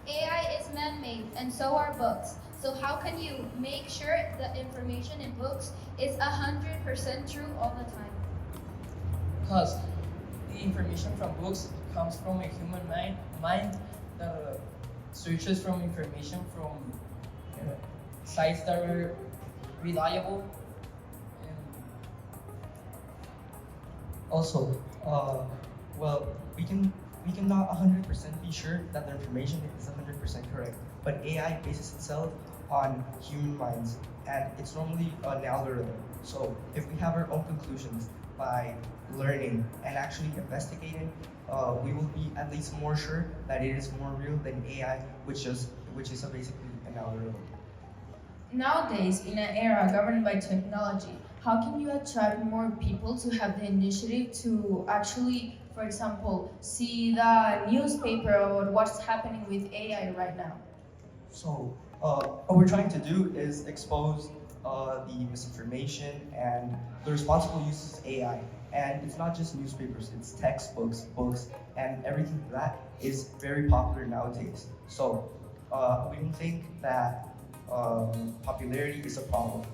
AI is man-made, and so are books. So how can you make sure the information in books is 100% true all the time? Because the information from books comes from a human mind that searches from information from sites that are reliable. Also, well, we cannot 100% be sure that the information is 100% correct. But AI bases itself on human minds, and it's normally an algorithm. So if we have our own conclusions by learning and actually investigating, we will be at least more sure that it is more real than AI, which is basically an algorithm. Nowadays, in an era governed by technology, how can you attract more people to have the initiative to actually, for example, see the newspaper or what's happening with AI right now? So what we're trying to do is expose the misinformation and the responsible uses of AI. And it's not just newspapers, it's textbooks, books, and everything that is very popular nowadays. So we don't think that popularity is a problem.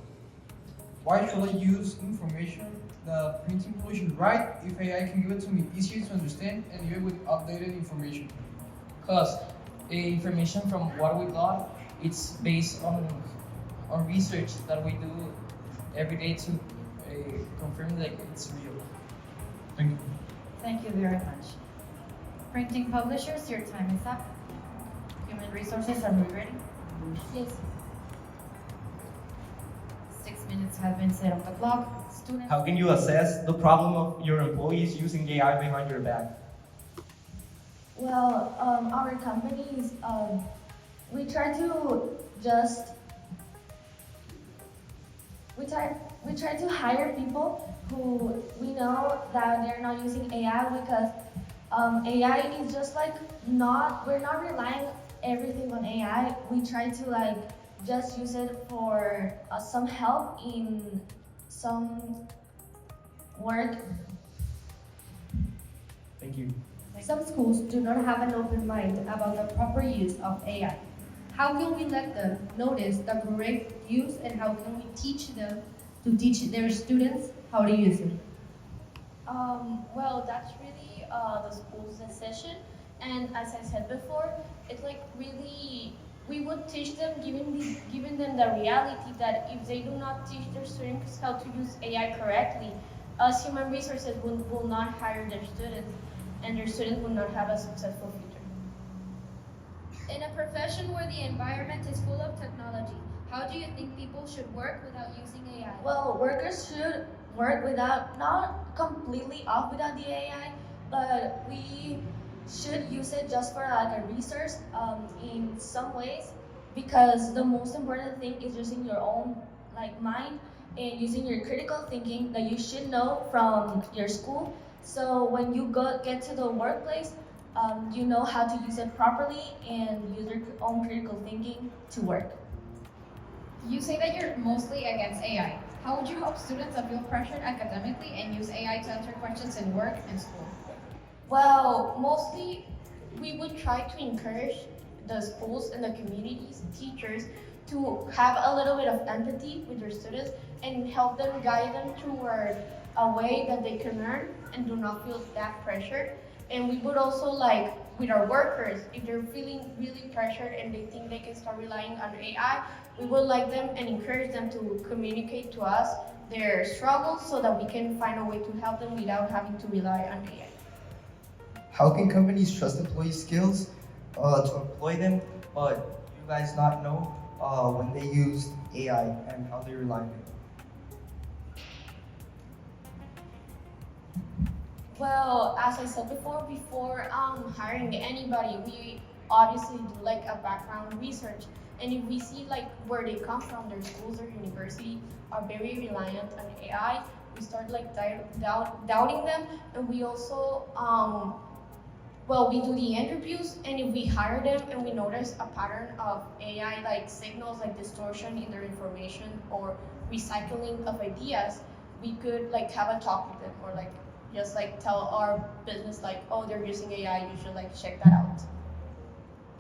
Why should I use information that printing pollution right if AI can give it to me easier to understand and even with updated information? Because information from what we got, it's based on research that we do every day to confirm that it's real. Thank you. Thank you very much. Printing publishers, your time is up. Human resources, are we ready? Yes. 6 minutes have been set on the clock. Students. How can you assess the problem of your employees using AI behind your back? Well, our companies, we try to just we try to hire people who we know that they're not using AI because AI is just like we're not relying everything on AI. We try to like just use it for some help in some work. Thank you. Some schools do not have an open mind about the proper use of AI. How can we let them notice the correct use, and how can we teach them to teach their students how to use it? Well, that's really the school's decision. And as I said before, it's like really, we would teach them, giving them the reality that if they do not teach their students how to use AI correctly, us human resources will not hire their students, and their students will not have a successful future. In a profession where the environment is full of technology, how do you think people should work without using AI? Well, workers should work without, not completely off without the AI, but we should use it just for like a resource in some ways, because the most important thing is using your own like mind and using your critical thinking that you should know from your school. So when you get to the workplace, you know how to use it properly and use your own critical thinking to work. You say that you're mostly against AI. How would you help students that feel pressured academically and use AI to answer questions in work and school? Well, mostly we would try to encourage the schools and the communities, teachers, to have a little bit of empathy with their students and help them, guide them toward a way that they can learn and do not feel that pressured. And we would also like with our workers, if they're feeling really pressured and they think they can start relying on AI, we would like them and encourage them to communicate to us their struggles so that we can find a way to help them without having to rely on AI. How can companies trust employee skills to employ them, but you guys not know when they use AI and how they rely on it? Well, as I said before hiring anybody, we obviously do like a background research. And if we see like where they come from, their schools or university are very reliant on AI, we start like doubting them. And we also, we do the interviews, and if we hire them and we notice a pattern of AI like signals like distortion in their information or recycling of ideas, we could like have a talk with them or like just like tell our business like, oh, they're using AI, you should like check that out.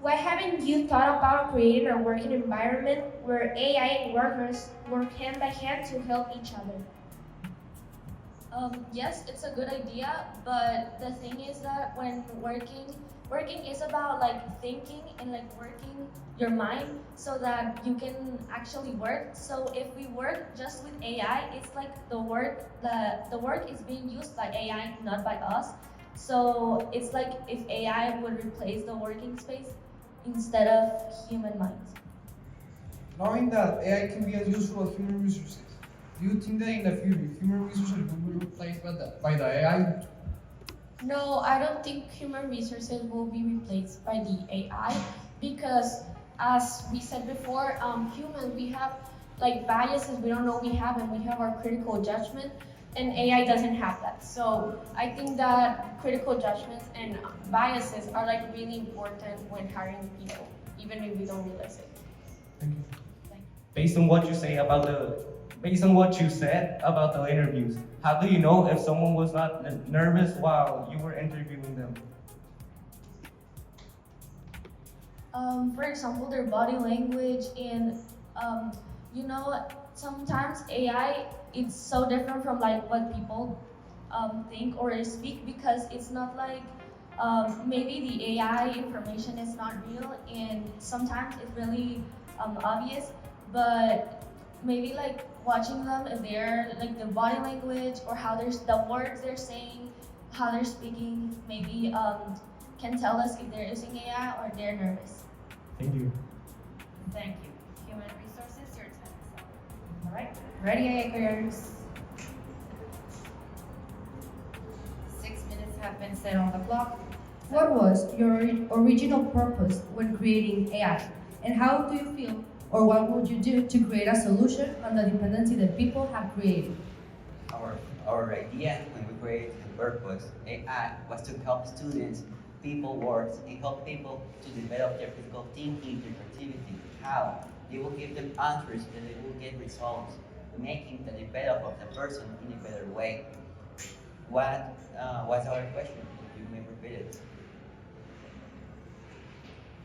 Why haven't you thought about creating a working environment where AI and workers work hand by hand to help each other? Yes, it's a good idea, but the thing is that when working is about like thinking and like working your mind so that you can actually work. So if we work just with AI, it's like the work is being used by AI, not by us. So it's like if AI would replace the working space instead of human minds. Knowing that AI can be as useful as human resources, do you think that in the future human resources will be replaced by the AI? No, I don't think human resources will be replaced by the AI because, as we said before, humans, we have like biases we don't know we have, and we have our critical judgment, and AI doesn't have that. So I think that critical judgments and biases are like really important when hiring people, even if we don't realize it. Thank you. Based on what you said about the interviews, how do you know if someone was not nervous while you were interviewing them? For example, their body language and um, you know, sometimes AI it's so different from like what people think or speak because it's not like maybe the AI information is not real and sometimes it's really obvious, but maybe like watching them if they're like the body language or how there's the words they're saying, how they're speaking, maybe can tell us if they're using AI or they're nervous. Thank you. Thank you. Human resources, your time is up. All right, ready, Akers? 6 minutes have been set on the clock. What was your original purpose when creating AI? And how do you feel, or what would you do to create a solution on the dependency that people have created? Our idea when we created the purpose AI was to help students, people work, and help people to develop their critical thinking, their creativity. How? They will give them answers and they will get results, making the development of the person in a better way. What was our question? You may repeat it.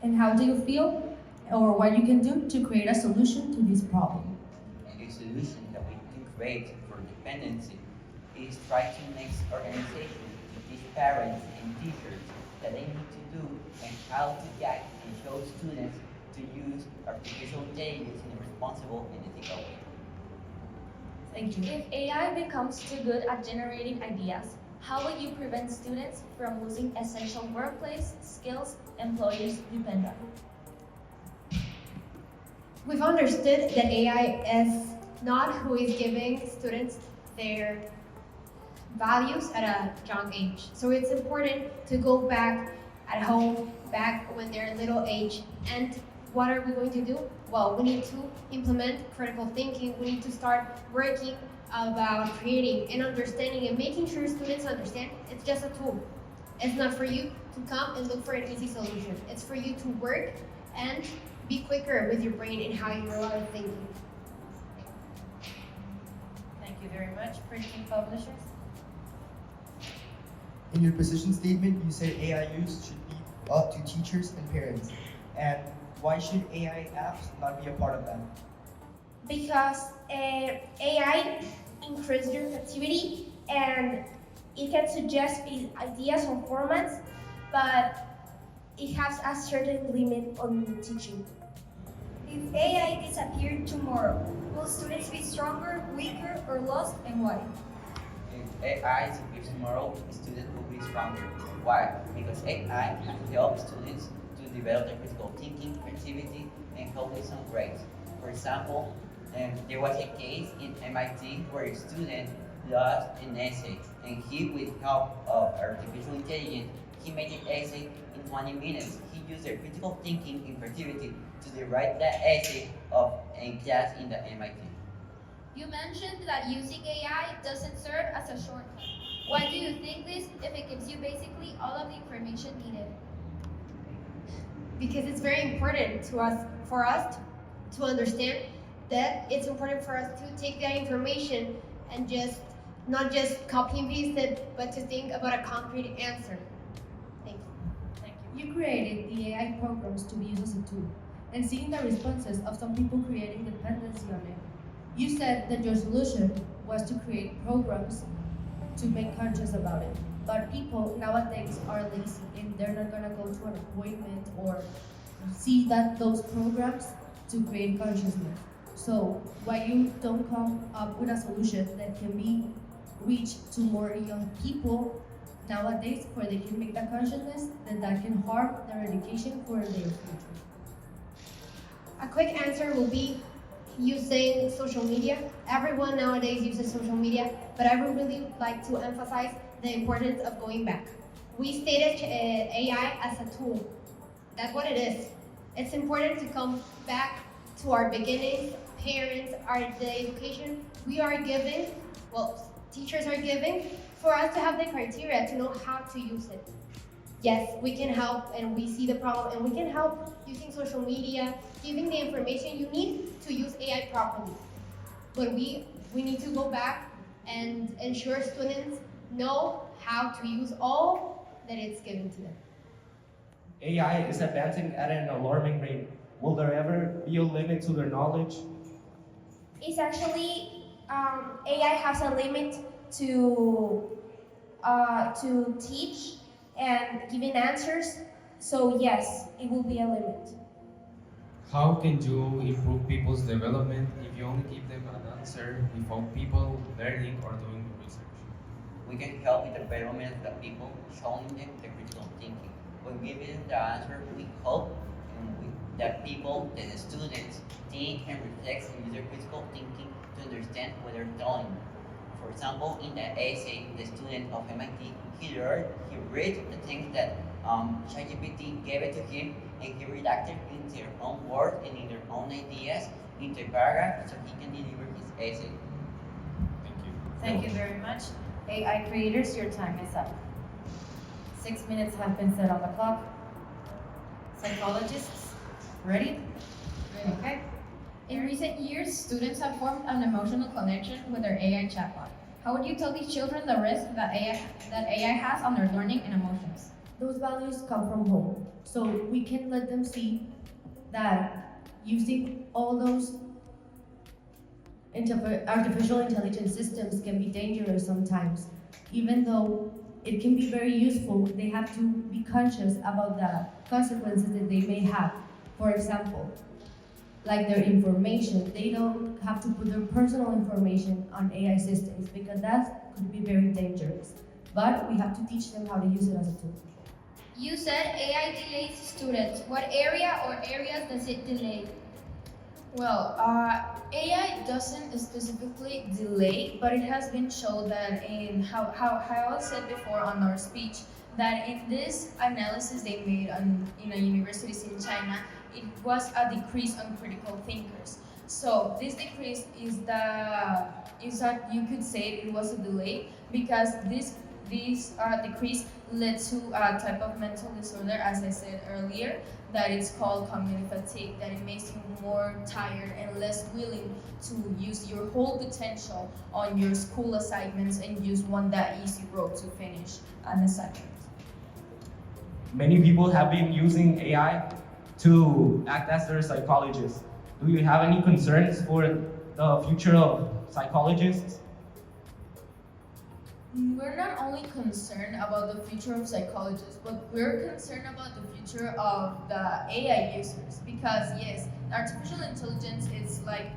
And how do you feel, or what you can do to create a solution to this problem? A solution that we can create for dependency is try to make organizations to teach parents and teachers that they need to do and how to guide and show students to use artificial intelligence in a responsible and ethical way. Thank you. If AI becomes too good at generating ideas, how will you prevent students from losing essential workplace skills employers depend on? We've understood that AI is not who is giving students their values at a young age. So it's important to go back at home, back when they're little age. And what are we going to do? Well, we need to implement critical thinking. We need to start working about creating and understanding and making sure students understand it's just a tool. It's not for you to come and look for an easy solution. It's for you to work and be quicker with your brain and how you are thinking. Thank you very much. Printing publishers. In your position statement, you said AI use should be up to teachers and parents. And why should AI apps not be a part of that? Because AI increases your creativity and it can suggest ideas or formats, but it has a certain limit on teaching. If AI disappeared tomorrow, will students be stronger, weaker, or lost, and why? If AI disappears tomorrow, students will be stronger. Why? Because AI helps students to develop their critical thinking, creativity, and help with some grades. For example, there was a case in MIT where a student lost an essay, and he, with help of artificial intelligence, he made an essay in 20 minutes. He used their critical thinking and creativity to write that essay in class in the MIT. You mentioned that using AI doesn't serve as a shortcut. Why do you think this if it gives you basically all of the information needed? Because it's very important to us, for us to understand that it's important for us to take that information and not just copy and paste it, but to think about a concrete answer. Thank you. Thank you. You created the AI programs to be used as a tool, and seeing the responses of some people creating dependency on it. You said that your solution was to create programs to make conscious about it. But people nowadays are lazy and they're not gonna go to an appointment or see that those programs to create consciousness. So why you don't come up with a solution that can be reached to more young people nowadays where they can make that consciousness that can harm their education for their future? A quick answer will be using social media. Everyone nowadays uses social media, but I would really like to emphasize the importance of going back. We stated AI as a tool. That's what it is. It's important to come back to our beginnings, parents, the education we are giving, well, teachers are giving, for us to have the criteria to know how to use it. Yes, we can help and we see the problem and we can help using social media, giving the information you need to use AI properly. But we need to go back and ensure students know how to use all that it's given to them. AI is advancing at an alarming rate. Will there ever be a limit to their knowledge? It's actually AI has a limit to teach and giving answers. So yes, it will be a limit. How can you improve people's development if you only give them an answer without people learning or doing research? We can help with the development of the people, showing them the critical thinking. When giving them the answer, we hope that people, that the students, think and reflect and use their critical thinking to understand what they're telling them. For example, in the essay, the student of MIT, he read the things that ChatGPT gave it to him, and he redacted in their own words and in their own ideas into a paragraph so he can deliver his essay. Thank you. Thank you very much. AI creators, your time is up. 6 minutes have been set on the clock. Psychologists, ready? Okay. In recent years, students have formed an emotional connection with their AI chatbot. How would you tell these children the risk that AI has on their learning and emotions? Those values come from home. So we can let them see that using all those artificial intelligence systems can be dangerous sometimes. Even though it can be very useful, they have to be conscious about the consequences that they may have. For example, like their information, they don't have to put their personal information on AI systems because that could be very dangerous. But we have to teach them how to use it as a tool. You said AI delays students. What area or areas does it delay? Well, AI doesn't specifically delay, but it has been shown that in how I said before on our speech, that in this analysis they made in a universities in China, it was a decrease on critical thinkers. So this decrease is that you could say it was a delay because this decrease led to a type of mental disorder, as I said earlier, that it's called cognitive fatigue, that it makes you more tired and less willing to use your whole potential on your school assignments and use one that easy road to finish an assignment. Many people have been using AI to act as their psychologists. Do you have any concerns for the future of psychologists? We're not only concerned about the future of psychologists, but we're concerned about the future of the AI users. Because yes, artificial intelligence is like,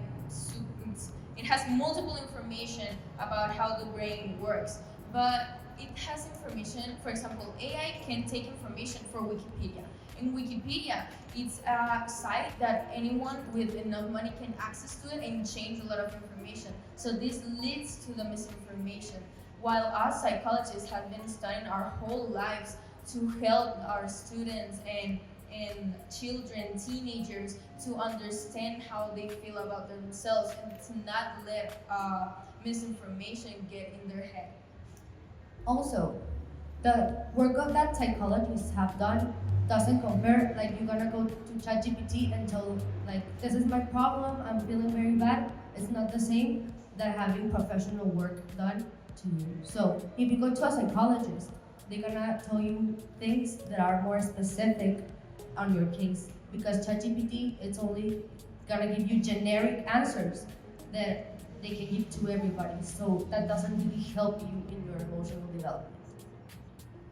it has multiple information about how the brain works, but it has information. For example, AI can take information for Wikipedia. In Wikipedia, it's a site that anyone with enough money can access to it and change a lot of information. So this leads to the misinformation. While us psychologists have been studying our whole lives to help our students and children, teenagers, to understand how they feel about themselves and to not let misinformation get in their head. Also, the work that psychologists have done doesn't compare, like you're gonna go to ChatGPT and tell, like, this is my problem, I'm feeling very bad. It's not the same that having professional work done to you. So if you go to a psychologist, they're gonna tell you things that are more specific on your case, because ChatGPT, it's only gonna give you generic answers that they can give to everybody. So that doesn't really help you in your emotional development.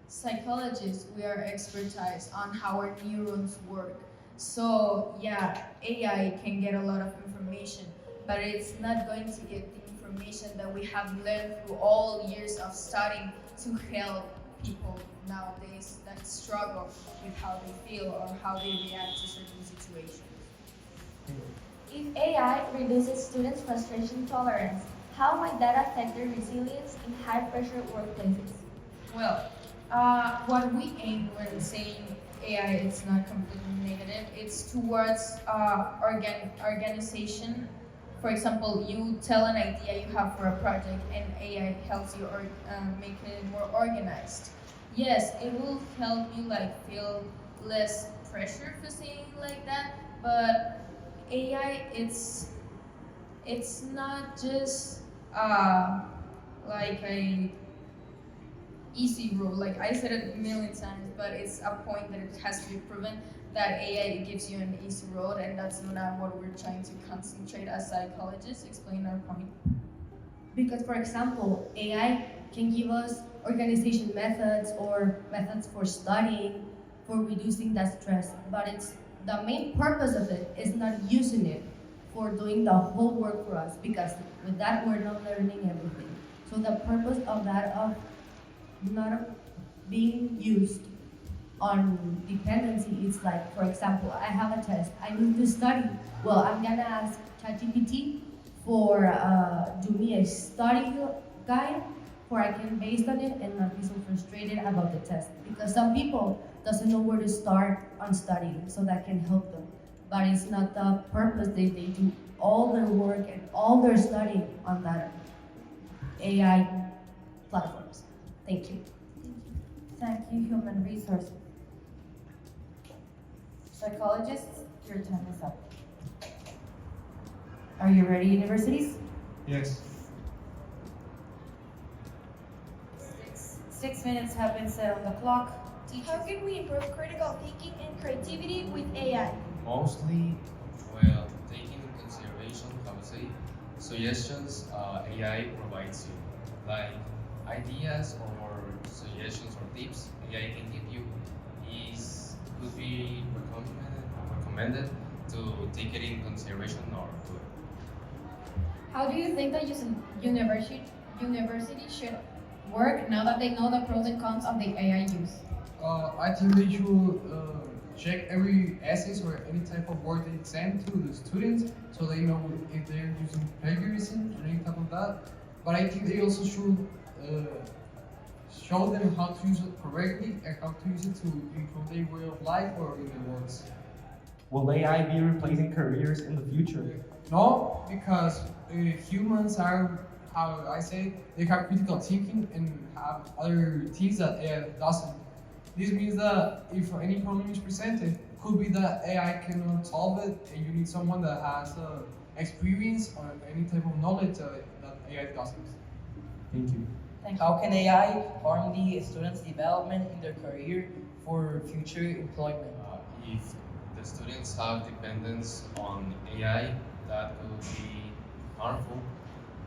Psychologists, we are expertise on how our neurons work. So yeah, AI can get a lot of information, but it's not going to get the information that we have learned through all years of studying to help people nowadays that struggle with how they feel or how they react to certain situations. If AI reduces students' frustration tolerance, how might that affect their resilience in high-pressure workplaces? Well, what we aim when saying AI is not completely negative, it's towards organization. For example, you tell an idea you have for a project and AI helps you make it more organized. Yes, it will help you feel less pressure for saying like that, but AI, it's not just like a easy road. Like I said it a million times, but it's a point that it has to be proven that AI gives you an easy road, and that's not what we're trying to concentrate as psychologists. Explain our point. Because, for example, AI can give us organization methods or methods for studying, for reducing that stress. But it's the main purpose of it is not using it for doing the whole work for us, because with that we're not learning everything. So the purpose of that of not being used on dependency is like, for example, I have a test, I need to study. Well, I'm gonna ask ChatGPT for do me a study guide, for I can based on it and not be so frustrated about the test. Because some people doesn't know where to start on studying, so that can help them. But it's not the purpose. They do all their work and all their studying on that AI platforms. Thank you. Thank you, human resources. Psychologists, your time is up. Are you ready, universities? Yes. 6 minutes have been set on the clock. How can we improve critical thinking and creativity with AI? Mostly, well, taking into consideration, how to say, suggestions AI provides you, like ideas or suggestions or tips AI can give you could be recommended to take it in consideration or do it. How do you think that university should work now that they know the pros and cons of the AI use? I think they should check every essays or any type of work they send to the students, so they know if they're using plagiarism or any type of that. But I think they also should show them how to use it correctly and how to use it to improve their way of life or in their works. Will AI be replacing careers in the future? No, because humans are, how I say, they have critical thinking and have other things that AI doesn't. This means that if any problem is presented, could be that AI cannot solve it, and you need someone that has experience or any type of knowledge that AI doesn't. Thank you. How can AI harm the students' development in their career for future employment? If the students have dependence on AI, that could be harmful.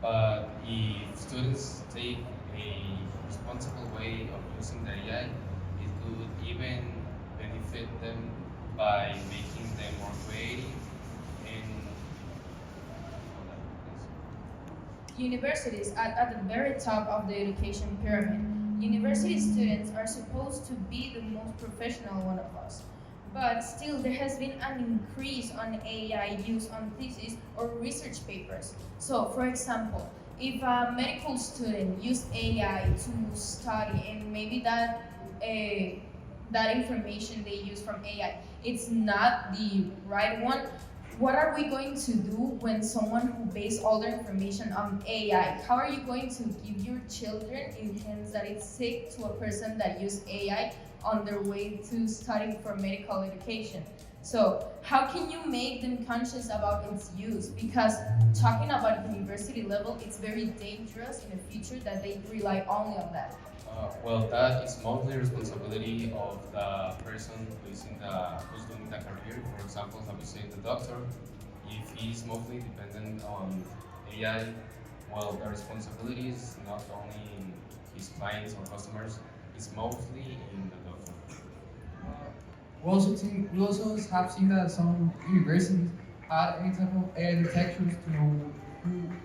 But if students take a responsible way of using the AI, it could even benefit them by making them more creative and Universities at the very top of the education pyramid. University students are supposed to be the most professional one of us. But still, there has been an increase on AI use on thesis or research papers. So, for example, if a medical student used AI to study, and maybe that information they use from AI, it's not the right one. What are we going to do when someone who based all their information on AI? How are you going to give your children in hands that it's sick to a person that used AI on their way to studying for medical education? So how can you make them conscious about its use? Because talking about university level, it's very dangerous in the future that they rely only on that. well, that is mostly responsibility of the person who's doing the career. For example, have you said the doctor? If he's mostly dependent on AI, well, the responsibility is not only in his clients or customers, it's mostly in the doctor. We also have seen that some universities had any type of AI detectors to know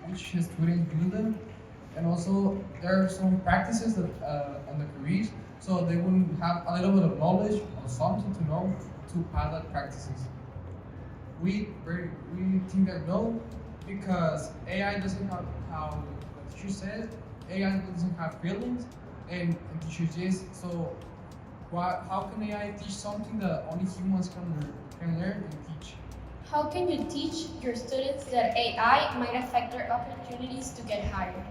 which students do them. And also, there are some practices that on the careers, so they wouldn't have a little bit of knowledge or something to know to have that practices. We think that no, because AI doesn't have, how the teacher said, AI doesn't have feelings, and teachers yes. So, how can AI teach something that only humans can learn and teach? How can you teach your students that AI might affect their opportunities to get hired?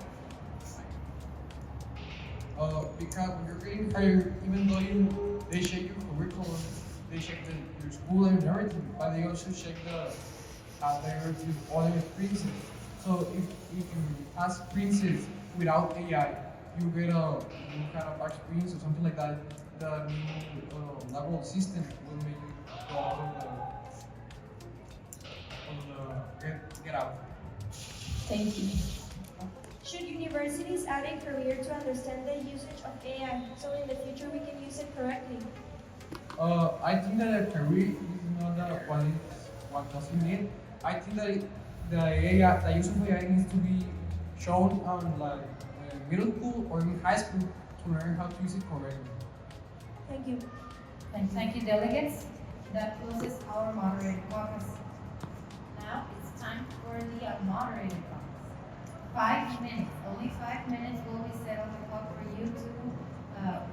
Because when you're getting hired, even though they check your curriculum, they check your school and everything, but they also check the diversity of other experiences. So if you ask experiences without AI, you get a new kind of experience or something like that, the new level of system will make you go out of the get out. Thank you. Should universities add a career to understand the usage of AI so in the future we can use it correctly? I think that a career is not what does it need. I think that the AI, the use of AI needs to be shown on like middle school or even high school to learn how to use it correctly. Thank you. Thank you, delegates. That closes our moderated caucus. Now it's time for the unmoderated caucus. 5 minutes, only 5 minutes will be set on the clock for you to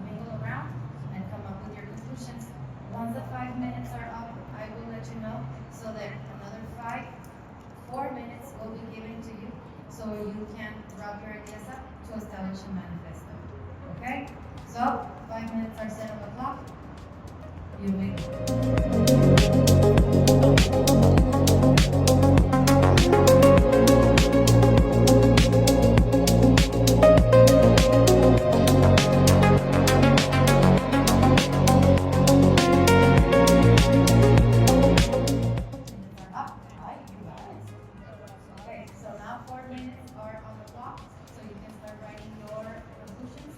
mingle around and come up with your conclusions. Once the 5 minutes are up, I will let you know so that another 4 minutes will be given to you so you can wrap your ideas up to establish a manifesto. Okay? So, 5 minutes are set on the clock. You may. Okay, so now 4 minutes are on the clock, so you can start writing your conclusions.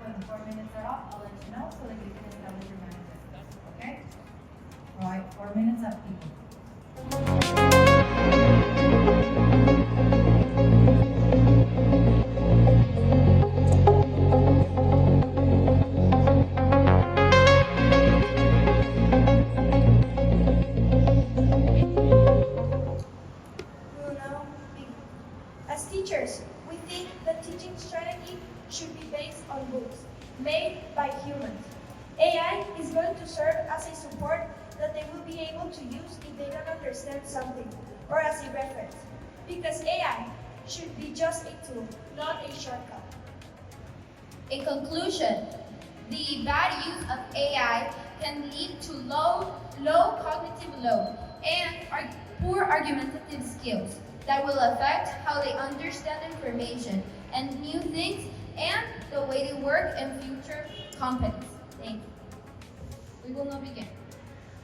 When the 4 minutes are up, I'll let you know so that you can establish your manifesto. Okay? All right, 4 minutes up, people. We will now begin. As teachers, we think that teaching strategy should be based on books, made by humans. AI is going to serve as a support that they will be able to use if they don't understand something, or as a reference. Because AI should be just a tool, not a shortcut. In conclusion, the bad use of AI can lead to low cognitive load and poor argumentative skills that will affect how they understand information and new things and the way they work in future companies. Thank you. We will now begin.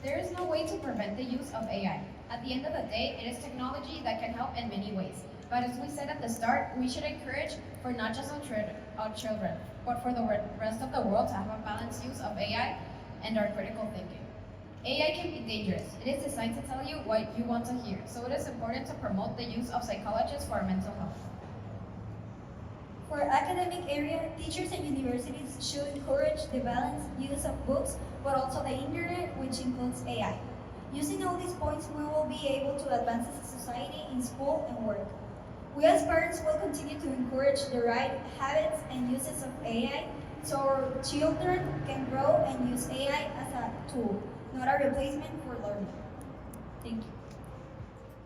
There is no way to prevent the use of AI. At the end of the day, it is technology that can help in many ways. But as we said at the start, we should encourage for not just our children, but for the rest of the world to have a balanced use of AI and our critical thinking. AI can be dangerous. It is designed to tell you what you want to hear, so it is important to promote the use of psychologists for our mental health. For academic area, teachers and universities should encourage the balanced use of books, but also the internet, which includes AI. Using all these points, we will be able to advance as a society in school and work. We as parents will continue to encourage the right habits and uses of AI so our children can grow and use AI as a tool, not a replacement for learning. Thank you.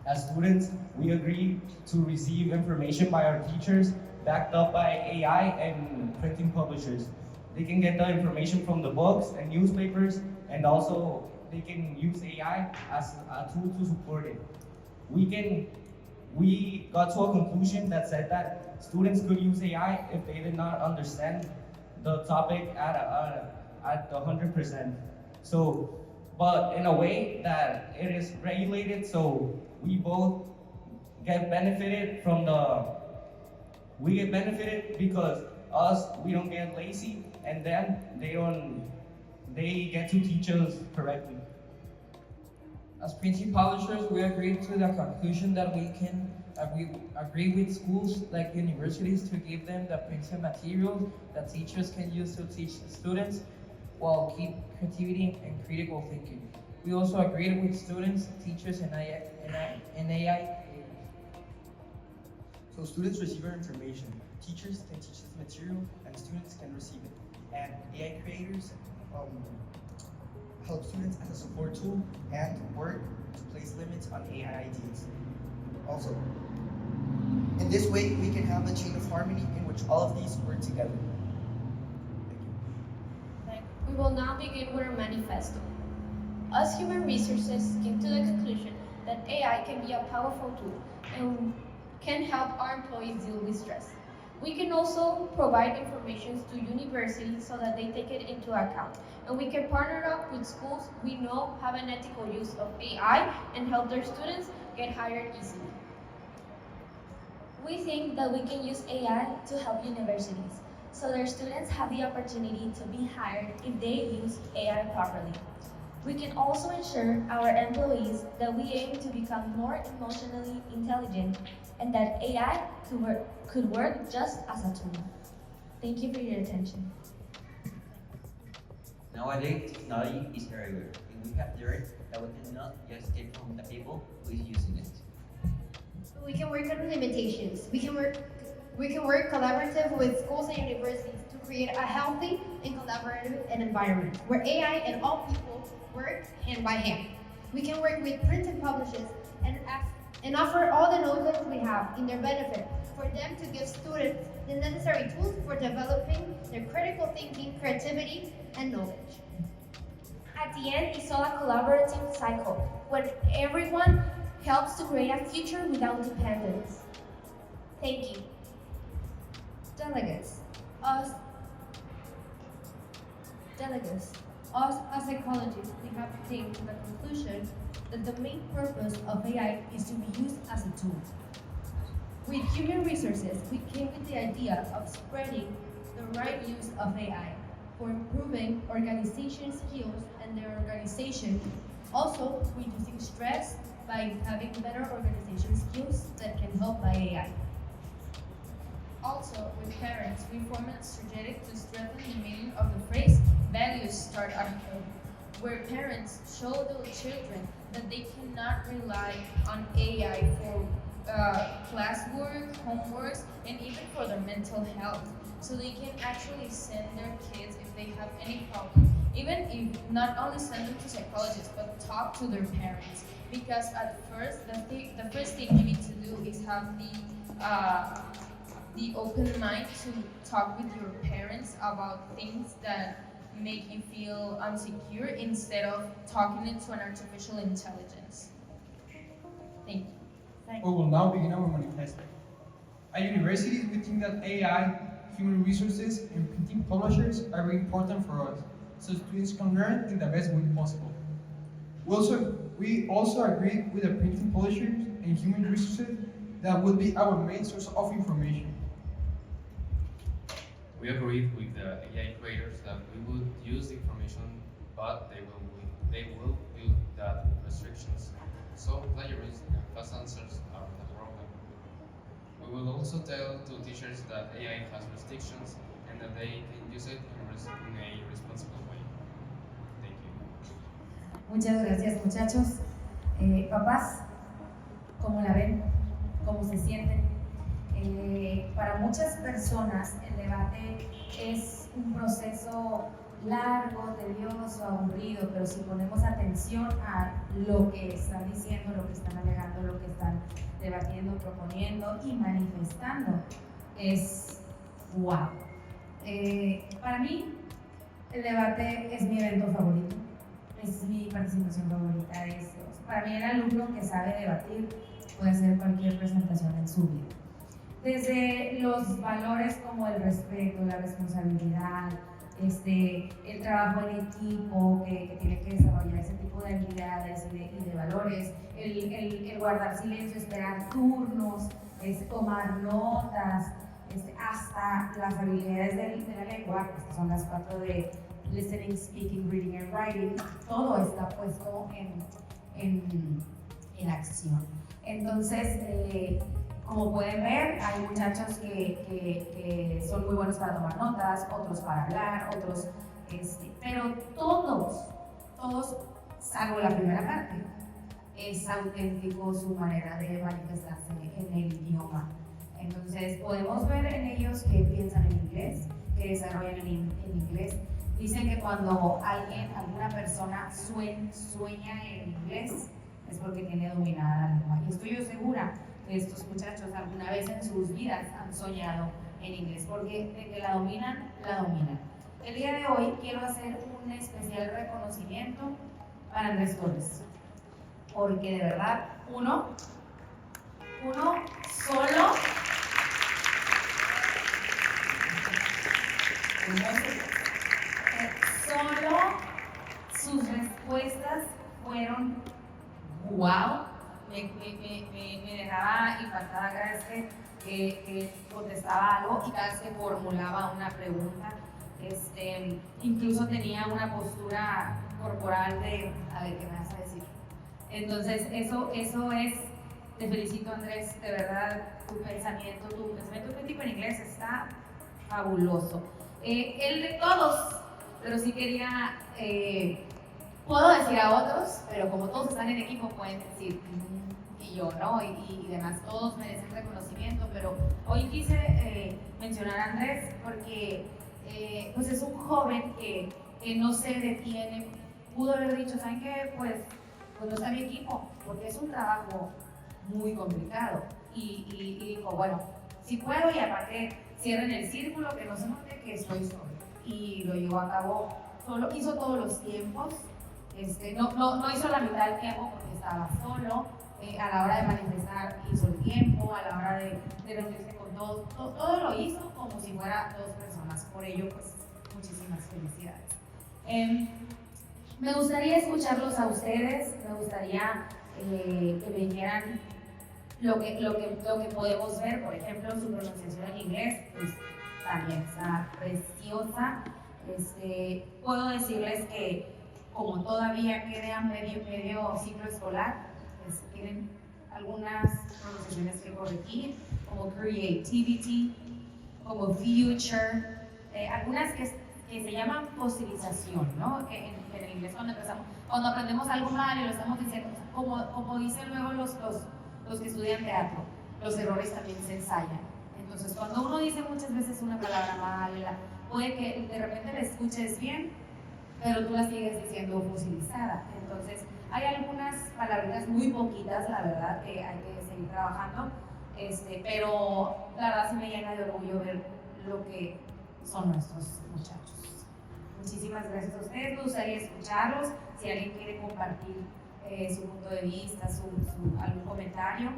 As students, we agree to receive information by our teachers backed up by AI and printing publishers. They can get the information from the books and newspapers, and also they can use AI as a tool to support it. We got to a conclusion that said that students could use AI if they did not understand the topic at 100%. So, but in a way that it is regulated, so we both get benefited from we get benefited because we don't get lazy, and then they get to teach us correctly. As printing publishers, we agree to the conclusion that we can agree with schools like universities to give them the printed materials that teachers can use to teach students while keep creativity and critical thinking. We also agreed with students, teachers, and AI. So students receive our information, teachers can teach this material, and students can receive it. And AI creators help students as a support tool and work to place limits on AI ideas. Also, in this way, we can have a chain of harmony in which all of these work together. Thank you. We will now begin with our manifesto. Us human resources came to the conclusion that AI can be a powerful tool and can help our employees deal with stress. We can also provide information to universities so that they take it into account. And we can partner up with schools we know have an ethical use of AI and help their students get hired easily. We think that we can use AI to help universities, so their students have the opportunity to be hired if they use AI properly. We can also ensure our employees that we aim to become more emotionally intelligent and that AI could work just as a tool. Thank you for your attention. Nowadays, technology is everywhere, and we have learned that we cannot just take from the people who is using it. We can work on limitations. We can work collaborative with schools and universities to create a healthy and collaborative environment where AI and all people work hand by hand. We can work with printed publishers and offer all the knowledge we have in their benefit for them to give students the necessary tools for developing their critical thinking, creativity, and knowledge. At the end, it's all a collaborative cycle where everyone helps to create a future without dependence. Thank you. Delegates, us as psychologists, we have came to the conclusion that the main purpose of AI is to be used as a tool. With human resources, we came with the idea of spreading the right use of AI for improving organization skills and their organization, also reducing stress by having better organization skills that can help by AI. Also, with parents, we form a strategy to strengthen the meaning of the phrase values start at home, where parents show their children that they cannot rely on AI for classwork, homeworks, and even for their mental health. So they can actually send their kids if they have any problem, even if not only send them to psychologists, but talk to their parents. Because at first, the first thing you need to do is have the open mind to talk with your parents about things that make you feel insecure instead of talking it to an artificial intelligence. Thank you. We will now begin our manifesto. At universities, we think that AI, human resources, and printing publishers are very important for us, so students can learn in the best way possible. We also agree with the printing publishers and human resources that will be our main source of information. We agreed with the AI creators that we would use the information, but they will build that restrictions, so plagiarism and fast answers are the problem. We will also tell to teachers that AI has restrictions and that they can use it in a responsible way. Thank you. Muchas gracias, muchachos. Papás, ¿cómo la ven? ¿Cómo se sienten? Para muchas personas el debate es un proceso largo, tedioso, aburrido, pero si ponemos atención a lo que están diciendo, lo que están alegando, lo que están debatiendo, proponiendo y manifestando, es wow. Para mí, el debate es mi evento favorito, es mi participación favorita. Para mí, el alumno que sabe debatir puede hacer cualquier presentación en su vida. Desde los valores como el respeto, la responsabilidad, el trabajo en equipo que tiene que desarrollar ese tipo de habilidades y de valores, el guardar silencio, esperar turnos, tomar notas, hasta las habilidades de la lengua, que son las 4 de listening, speaking, reading and writing, todo está puesto en acción. Entonces, como pueden ver, hay muchachos que son muy buenos para tomar notas, otros para hablar, otros, pero todos, salvo la primera parte, es auténtico su manera de manifestarse en el idioma. Entonces, podemos ver en ellos que piensan en inglés, que desarrollan en inglés. Dicen que cuando alguna persona sueña en inglés, es porque tiene dominada la lengua. Y estoy yo segura que estos muchachos alguna vez en sus vidas han soñado en inglés, porque de que la dominan, la dominan. El día de hoy quiero hacer un especial reconocimiento para Andrés Torres, porque de verdad, uno solo Entonces, solo sus respuestas fueron wow, me dejaba impactada cada vez que contestaba algo y cada vez que formulaba una pregunta. Incluso tenía una postura corporal de, a ver, ¿qué me vas a decir? Entonces, eso es, te felicito Andrés, de verdad, tu pensamiento crítico en inglés está fabuloso. El de todos, pero sí quería, puedo decir a otros, pero como todos están en equipo pueden decir, y yo, ¿no? Y demás, todos merecen reconocimiento, pero hoy quise mencionar a Andrés porque pues es un joven que no se detiene, pudo haber dicho, ¿saben qué? Pues no está mi equipo, porque es un trabajo muy complicado. Y dijo, bueno, si puedo y aparte cierren el círculo, que no se note que estoy solo. Y lo llevó a cabo solo, hizo todos los tiempos, no hizo la mitad del tiempo porque estaba solo, a la hora de manifestar hizo el tiempo, a la hora de reunirse con todos, todo lo hizo como si fuera dos personas. Por ello, pues, muchísimas felicidades. Me gustaría escucharlos a ustedes, me gustaría que me dijeran lo que podemos ver, por ejemplo, su pronunciación en inglés, pues también está preciosa. Puedo decirles que como todavía queda medio ciclo escolar, pues tienen algunas pronunciaciones que corregir, como creativity, como future, algunas que se llaman fosilización, ¿no? Que en el inglés cuando aprendemos algo mal y lo estamos diciendo, como dicen luego los que estudian teatro, los errores también se ensayan. Entonces, cuando uno dice muchas veces una palabra mal, puede que de repente la escuches bien, pero tú la sigues diciendo fosilizada. Entonces, hay algunas palabritas muy poquitas, la verdad, que hay que seguir trabajando, pero la verdad sí me llena de orgullo ver lo que son nuestros muchachos. Muchísimas gracias a ustedes, me gustaría escucharlos, si alguien quiere compartir su punto de vista, algún comentario,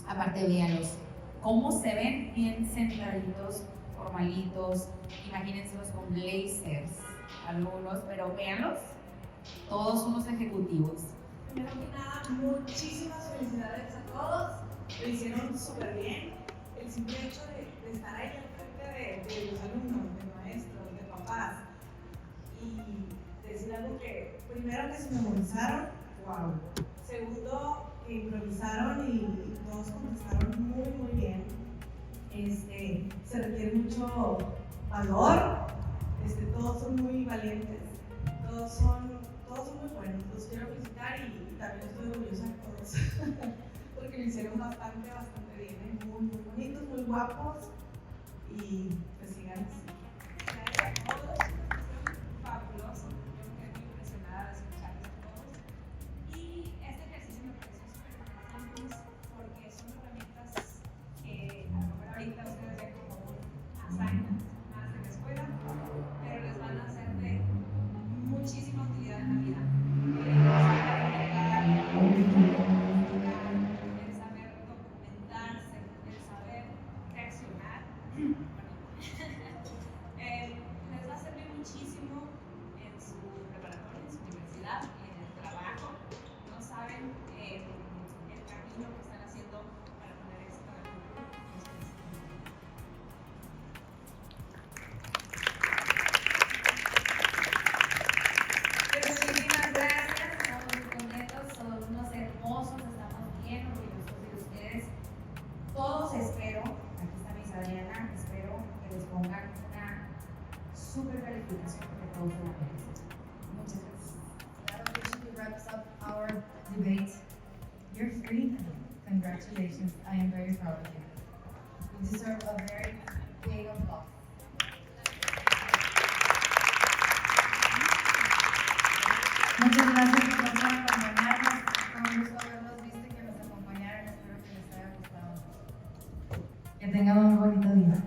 aparte véanlos, cómo se ven bien sentaditos, formalitos, imagínenselos con blazers, algunos, pero véanlos, todos unos ejecutivos. Primero que nada, muchísimas felicidades a todos, lo hicieron súper bien, el simple hecho de estar ahí al frente de los alumnos, de maestros, de papás, y decir algo que, primero que se memorizaron, wow, segundo que improvisaron y todos contestaron muy bien, se requiere mucho valor, todos son muy valientes, todos son muy buenos, los quiero felicitar y también estoy orgullosa de todos, porque lo hicieron bastante bien, muy bonitos, muy guapos y pues sigan así. Gracias a todos, fabuloso, yo quedé muy impresionada de escucharlos a todos y este ejercicio me pareció súper importante porque son herramientas que a lo mejor ahorita ustedes ven como un assignment más de la escuela, pero les van a ser de muchísima utilidad en la vida. El saber documentarse, el saber reaccionar, les va a servir muchísimo en su preparatoria, en su universidad, en el trabajo. No saben el camino que están haciendo para poner éxito en el futuro. Muchísimas gracias, estamos muy contentos, son unos hermosos, estamos bien orgullosos de ustedes. Todos espero, aquí está Miss Adriana, espero que les pongan una super calificación porque todos se la merecen. Muchas gracias. That officially wraps up our debate. You're free. Congratulations. I am very proud of you. You deserve a very big applause. Muchas gracias por acompañarnos. Fue un gusto haberlos visto y que nos acompañaran. Espero que les haya gustado. Que tengan un bonito día.